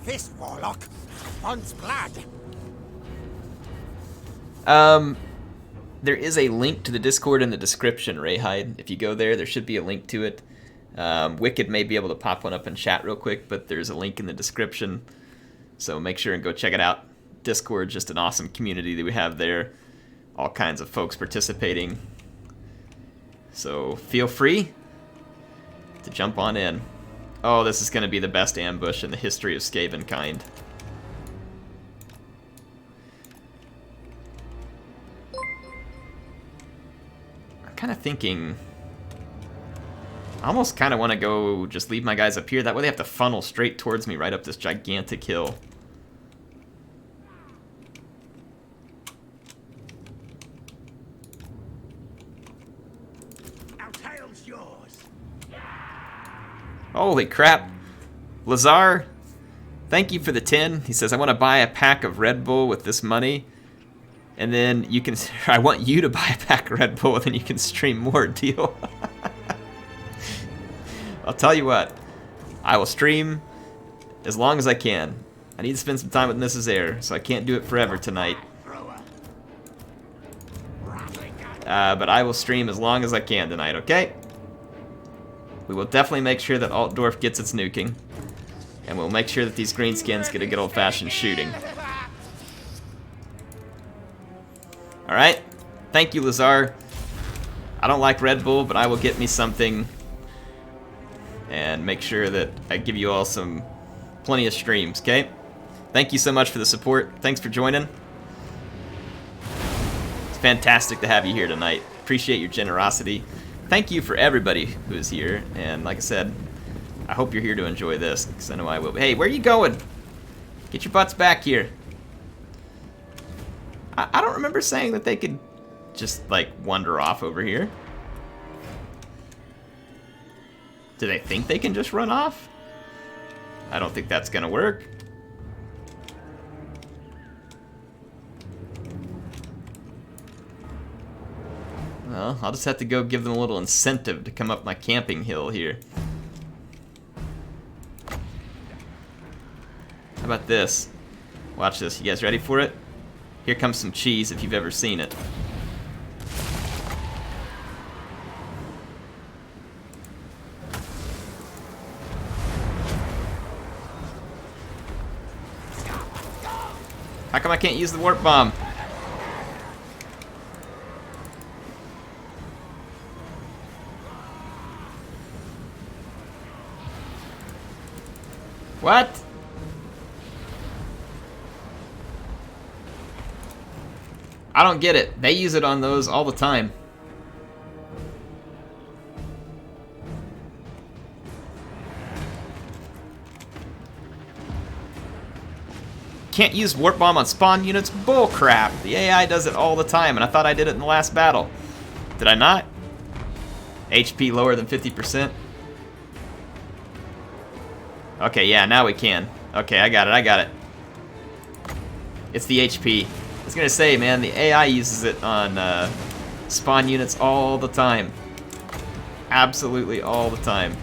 This Warlock wants blood. There is a link to the Discord in the description, Rayhide. If you go there, there should be a link to it. Wicked may be able to pop one up in chat real quick, but there's a link in the description. So make sure and go check it out. Discord, just an awesome community that we have there. All kinds of folks participating. So feel free to jump on in. Oh, this is going to be the best ambush in the history of Skavenkind. I'm kind of thinking... I almost kind of want to go just leave my guys up here. That way they have to funnel straight towards me right up this gigantic hill. Our tail's yours. Holy crap. Lazar, thank you for the 10. He says, I want to buy a pack of Red Bull with this money. And then you can... I want you to buy a pack of Red Bull and then you can stream more. Deal? I'll tell you what. I will stream as long as I can. I need to spend some time with Mrs. Air, so I can't do it forever tonight. But I will stream as long as I can tonight, okay? We will definitely make sure that Altdorf gets its nuking. And we'll make sure that these greenskins get a good old-fashioned shooting. Alright. Thank you, Lazar. I don't like Red Bull, but I will get me something and make sure that I give you all plenty of streams, okay? Thank you so much for the support. Thanks for joining. It's fantastic to have you here tonight. Appreciate your generosity. Thank you for everybody who is here, and like I said, I hope you're here to enjoy this, because I know I will. Hey, where are you going? Get your butts back here. I don't remember saying that they could just, like, wander off over here. Do they think they can just run off? I don't think that's gonna work. Well, I'll just have to go give them a little incentive to come up my camping hill here. How about this? Watch this. You guys ready for it? Here comes some cheese if you've ever seen it. How come I can't use the warp bomb? What? I don't get it. They use it on those all the time. Can't use warp bomb on spawn units? Bullcrap. The AI does it all the time, and I thought I did it in the last battle. Did I not? HP lower than 50%? Okay, yeah, now we can. Okay, I got it. It's the HP. I was gonna say, man, the AI uses it on spawn units all the time. Absolutely all the time.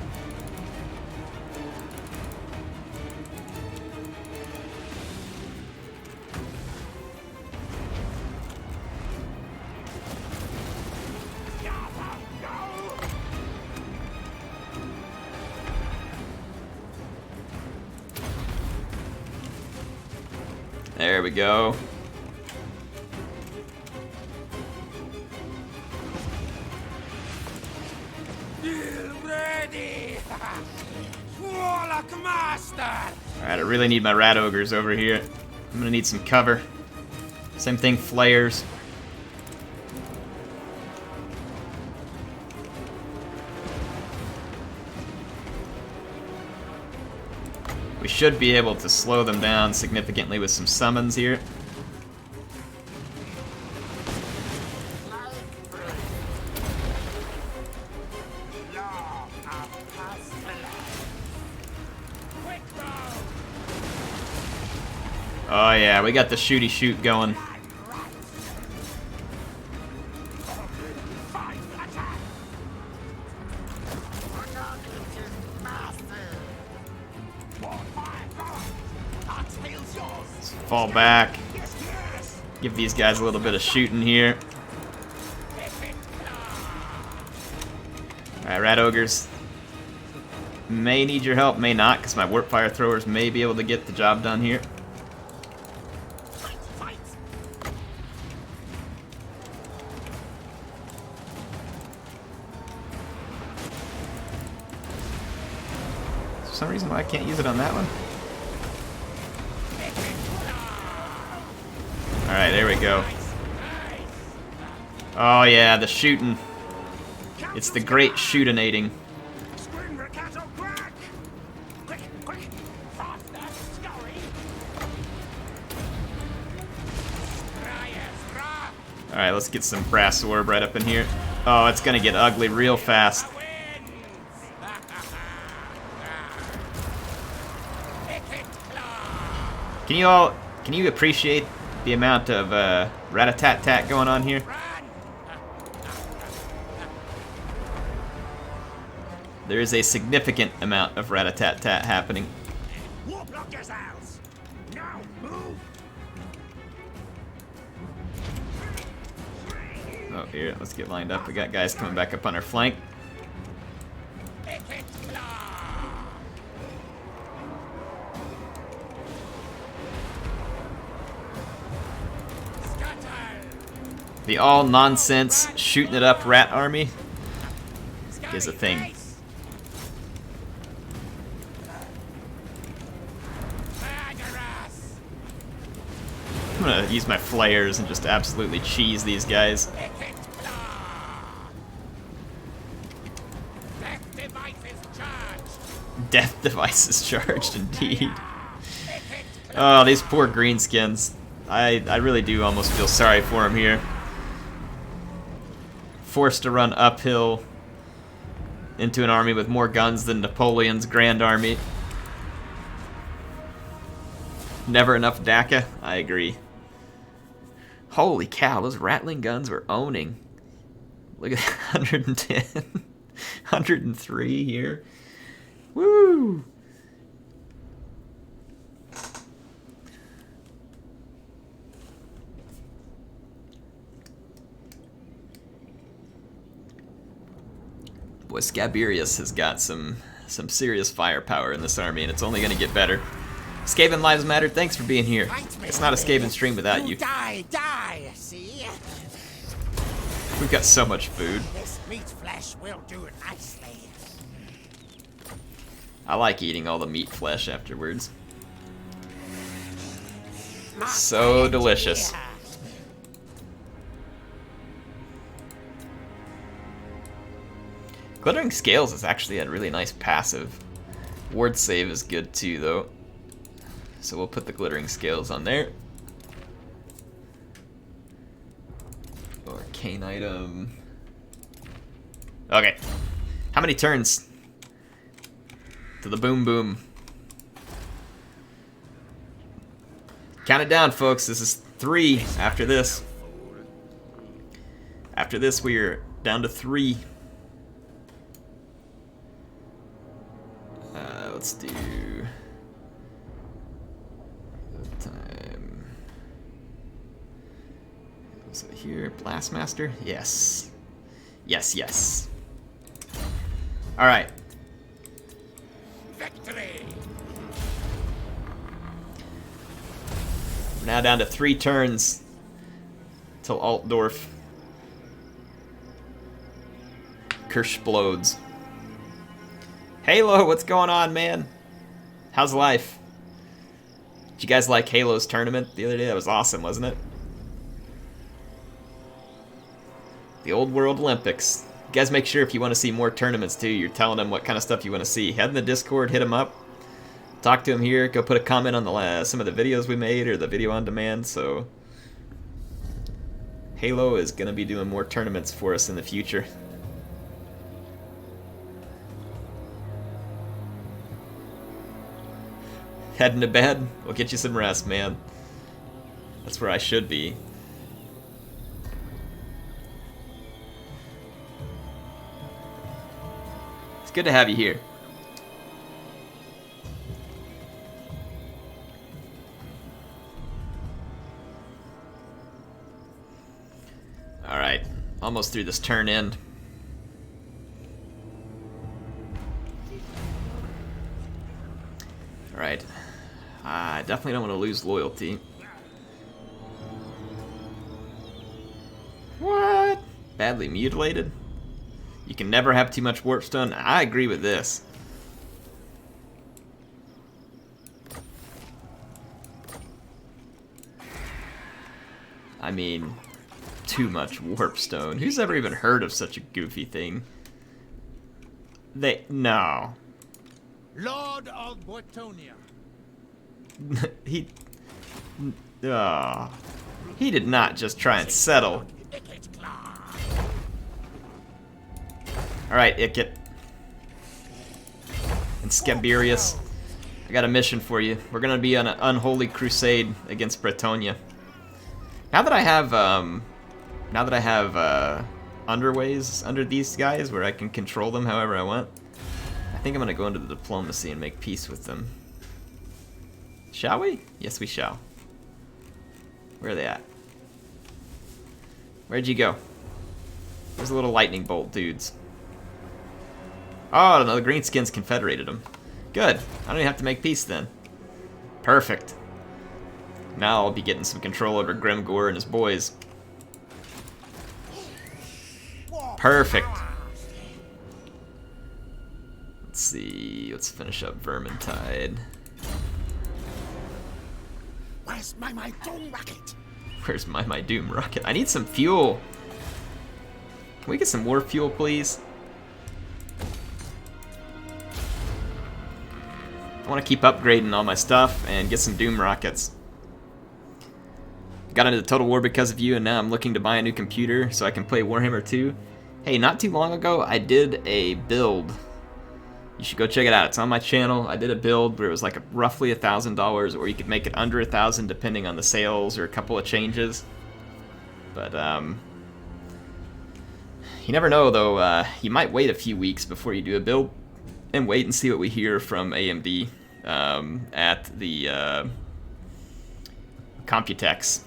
There we go. Ready! Warlock Master! Alright, I really need my rat ogres over here. I'm gonna need some cover. Same thing, flares. We should be able to slow them down significantly with some summons here. Oh yeah, we got the shooty shoot going. Let's fall back. Give these guys a little bit of shooting here. Alright, rat ogres. May need your help, may not, because my warp fire throwers may be able to get the job done here. For some reason why I can't use it on that one. Alright, there we go. Oh yeah, the shooting. It's the great shootinating. Alright, let's get some brass orb right up in here. Oh, it's gonna get ugly real fast. Can you appreciate the amount of rat-a-tat-tat going on here? There is a significant amount of rat-a-tat-tat happening. Oh, here, let's get lined up. We got guys coming back up on our flank. The all-nonsense, shooting-it-up rat army is a thing. I'm gonna use my flares and just absolutely cheese these guys. Death devices charged, indeed. Oh, these poor greenskins. I really do almost feel sorry for them here. Forced to run uphill into an army with more guns than Napoleon's Grand Army. Never enough DACA? I agree. Holy cow, those rattling guns were owning. Look at that, 110. 103 here. Woo! Boy, Skaberius has got some serious firepower in this army, and it's only going to get better. Skaven Lives Matter, thanks for being here. It's not a Skaven stream without you. Die, see? We've got so much food. This meat flesh will do nicely. I like eating all the meat flesh afterwards. So delicious. Glittering Scales is actually a really nice passive. Ward save is good too, though. So we'll put the Glittering Scales on there. Arcane item. Okay. How many turns? To the boom boom. Count it down, folks. This is 3 after this. After this, we are down to 3. Let's do time. Was it here? Blastmaster? Yes. Yes, yes. Alright. Victory! We're now down to 3 turns till Altdorf. Kirschblodes. Halo, what's going on, man? How's life? Did you guys like Halo's tournament the other day? That was awesome, wasn't it? The Old World Olympics. You guys make sure if you want to see more tournaments too, you're telling them what kind of stuff you want to see. Head in the Discord, hit them up. Talk to them here. Go put a comment on the some of the videos we made or the video on demand. So Halo is going to be doing more tournaments for us in the future. Heading to bed? We'll get you some rest, man. That's where I should be. It's good to have you here. Alright, almost through this turn end. Alright. I definitely don't want to lose loyalty. What? Badly mutilated? You can never have too much warpstone? I agree with this. I mean, too much warpstone. Who's ever even heard of such a goofy thing? No. Lord of Bortonia. He did not just try and settle. Alright, IKIT. And Skaberius. I got a mission for you. We're gonna be on an unholy crusade against Bretonia. Now that I have underways under these guys where I can control them however I want, I think I'm gonna go into the diplomacy and make peace with them. Shall we? Yes, we shall. Where are they at? Where'd you go? There's the little lightning bolt dudes. Oh, no, the greenskins confederated them. Good. I don't even have to make peace then. Perfect. Now I'll be getting some control over Grimgor and his boys. Perfect. Let's see. Let's finish up Vermintide. Where's my doom rocket? Where's my doom rocket? I need some fuel. Can we get some more fuel, please? I want to keep upgrading all my stuff and get some doom rockets. Got into the Total War because of you, and now I'm looking to buy a new computer so I can play Warhammer 2. Hey, not too long ago, I did a build. You should go check it out. It's on my channel. I did a build where it was like roughly $1,000, or you could make it under $1,000 depending on the sales or a couple of changes. But you never know, though. You might wait a few weeks before you do a build and wait and see what we hear from AMD at the Computex.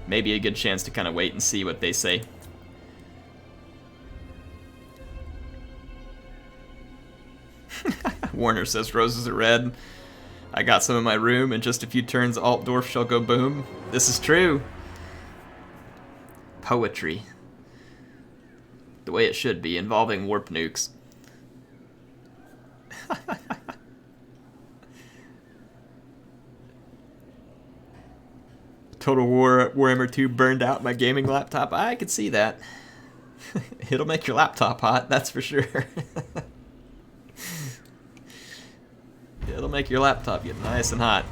Maybe a good chance to kind of wait and see what they say. Warner says roses are red. I got some in my room. In just a few turns, Altdorf shall go boom. This is true. Poetry. The way it should be, involving warp nukes. Total War Warhammer 2 burned out my gaming laptop. I could see that. It'll make your laptop hot, that's for sure. It'll make your laptop get nice and hot.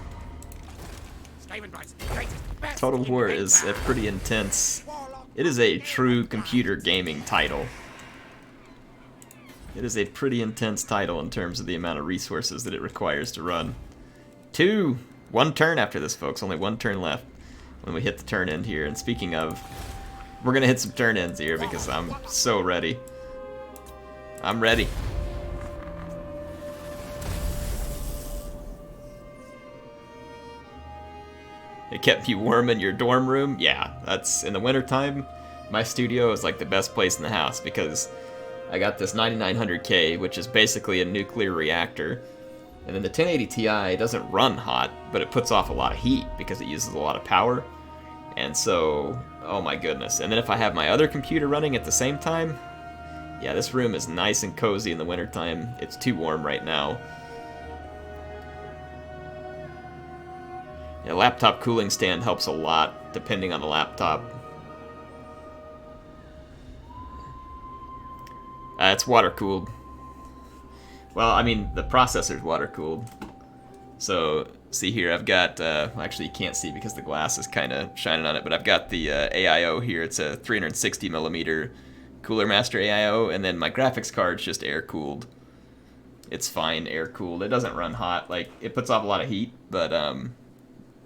Total War is a pretty intense. It is a true computer gaming title. It is a pretty intense title in terms of the amount of resources that it requires to run. One turn after this, folks. Only one turn left when we hit the turn end here. And speaking of, we're gonna hit some turn ends here because I'm so ready. I'm ready. It kept you warm in your dorm room? Yeah, that's in the wintertime. My studio is like the best place in the house because I got this 9900K, which is basically a nuclear reactor. And then the 1080 Ti doesn't run hot, but it puts off a lot of heat because it uses a lot of power. And so, oh my goodness. And then if I have my other computer running at the same time, yeah, this room is nice and cozy in the wintertime. It's too warm right now. Yeah, laptop cooling stand helps a lot, depending on the laptop. It's water-cooled. Well, I mean, the processor's water-cooled. So, see here, I've got, actually you can't see because the glass is kind of shining on it, but I've got the AIO here. It's a 360mm Cooler Master AIO, and then my graphics card's just air-cooled. It's fine air-cooled. It doesn't run hot. Like, it puts off a lot of heat, but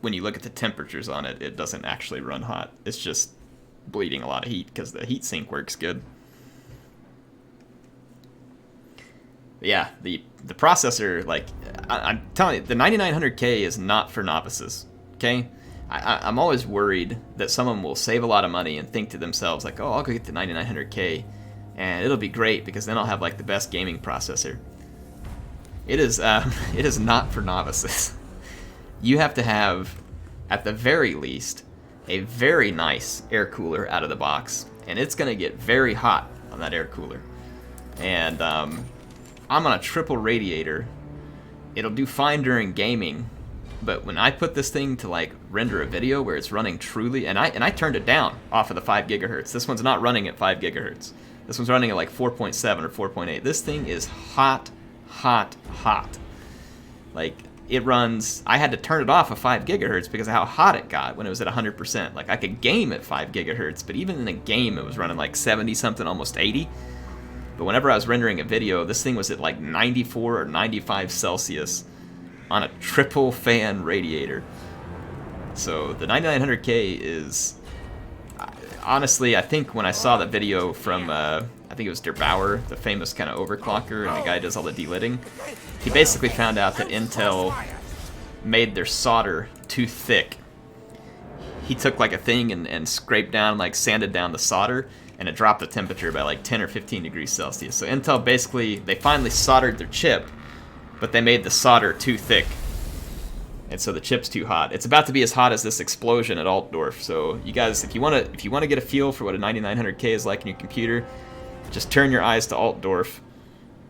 when you look at the temperatures on it, it doesn't actually run hot. It's just bleeding a lot of heat because the heatsink works good. Yeah, the processor, like, I'm telling you, the 9900K is not for novices, okay? I'm always worried that someone will save a lot of money and think to themselves, like, oh, I'll go get the 9900K, and it'll be great because then I'll have, like, the best gaming processor. It is not for novices. You have to have, at the very least, a very nice air cooler out of the box, and it's going to get very hot on that air cooler. And I'm on a triple radiator. It'll do fine during gaming, but when I put this thing to like render a video where it's running truly, and I turned it down off of the 5 gigahertz. This one's not running at 5 gigahertz. This one's running at like 4.7 or 4.8. This thing is hot, hot, hot. Like, it runs, I had to turn it off at 5 gigahertz because of how hot it got when it was at 100%. Like, I could game at 5 gigahertz, but even in a game it was running like 70 something, almost 80. But whenever I was rendering a video, this thing was at like 94 or 95 Celsius on a triple fan radiator. So the 9900K is, honestly, I think when I saw the video from, I think it was Der Bauer, the famous kind of overclocker, and the guy who does all the delitting, he basically found out that Intel made their solder too thick. He took like a thing and scraped down, like sanded down the solder, and it dropped the temperature by like 10 or 15 degrees Celsius. So Intel basically, they finally soldered their chip, but they made the solder too thick. And so the chip's too hot. It's about to be as hot as this explosion at Altdorf. So you guys, if you want to get a feel for what a 9900K is like in your computer, just turn your eyes to Altdorf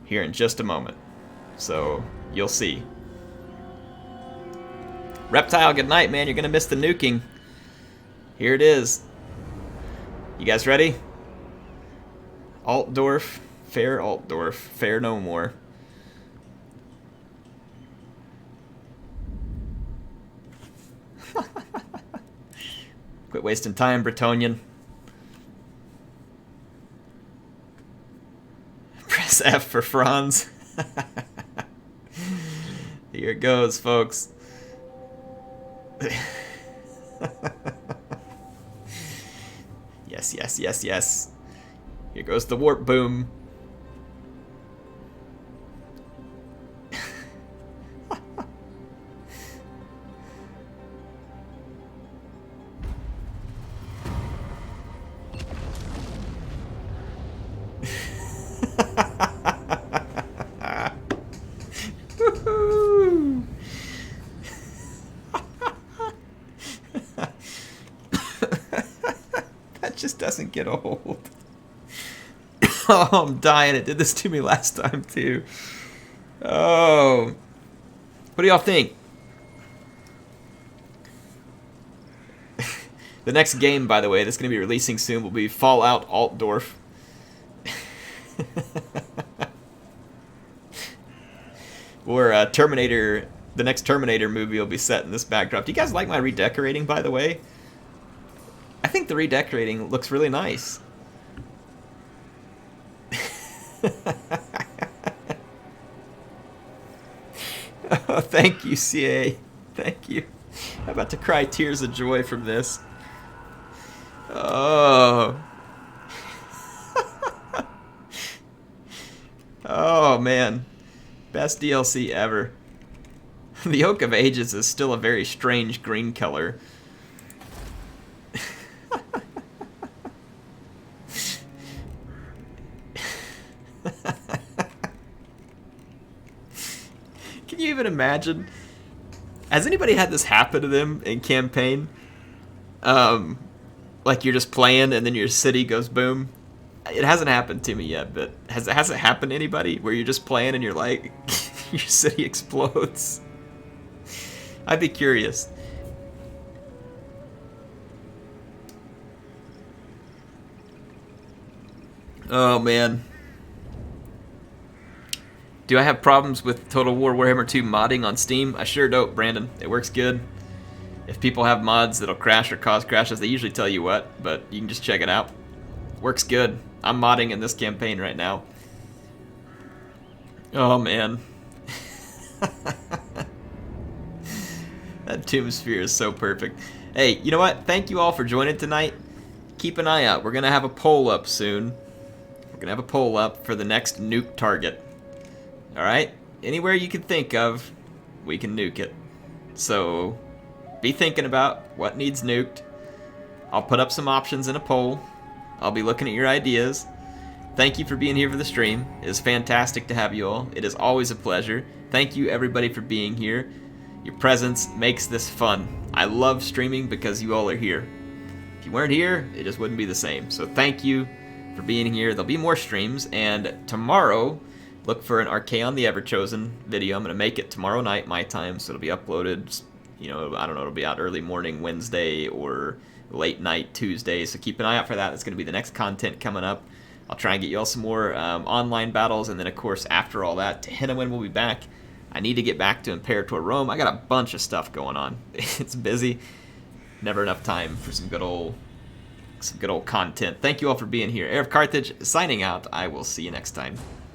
here in just a moment. So you'll see. Reptile, good night, man. You're gonna miss the nuking. Here it is. You guys ready? Altdorf, fair no more. Quit wasting time, Bretonian. Press F for Franz. Here it goes, folks. Yes, yes, yes, yes. Here goes the warp boom. That just doesn't get old. Oh, I'm dying. It did this to me last time, too. Oh. What do y'all think? The next game, by the way, that's going to be releasing soon will be Fallout Altdorf. Or Terminator, the next Terminator movie will be set in this backdrop. Do you guys like my redecorating, by the way? I think the redecorating looks really nice. Oh, thank you, CA. Thank you. I'm about to cry tears of joy from this. Oh. Oh, man. Best DLC ever. The Oak of Ages is still a very strange green color. Can you even imagine? Has anybody had this happen to them in campaign? Like you're just playing and then your city goes boom? It hasn't happened to me yet, but has it happened to anybody where you're just playing and you're like, your city explodes? I'd be curious. Oh, man. Do I have problems with Total War Warhammer 2 modding on Steam? I sure don't, Brandon. It works good. If people have mods that'll crash or cause crashes, they usually tell you what, but you can just check it out. Works good. I'm modding in this campaign right now. Oh, man. That tomb sphere is so perfect. Hey, you know what? Thank you all for joining tonight. Keep an eye out. We're going to have a poll up soon. We're going to have a poll up for the next nuke target. Alright? Anywhere you can think of, we can nuke it. So, be thinking about what needs nuked. I'll put up some options in a poll. I'll be looking at your ideas. Thank you for being here for the stream. It is fantastic to have you all. It is always a pleasure. Thank you everybody for being here. Your presence makes this fun. I love streaming because you all are here. If you weren't here, it just wouldn't be the same. So thank you for being here. There'll be more streams, and tomorrow, look for an Archaon the Everchosen video. I'm going to make it tomorrow night, my time, so it'll be uploaded, you know, I don't know, it'll be out early morning Wednesday or late night Tuesday, so keep an eye out for that. That's going to be the next content coming up. I'll try and get you all some more online battles, and then, of course, after all that, Tehennawin will be back. I need to get back to Imperator Rome. I got a bunch of stuff going on. It's busy. Never enough time for some good old content. Thank you all for being here. Air of Carthage signing out. I will see you next time.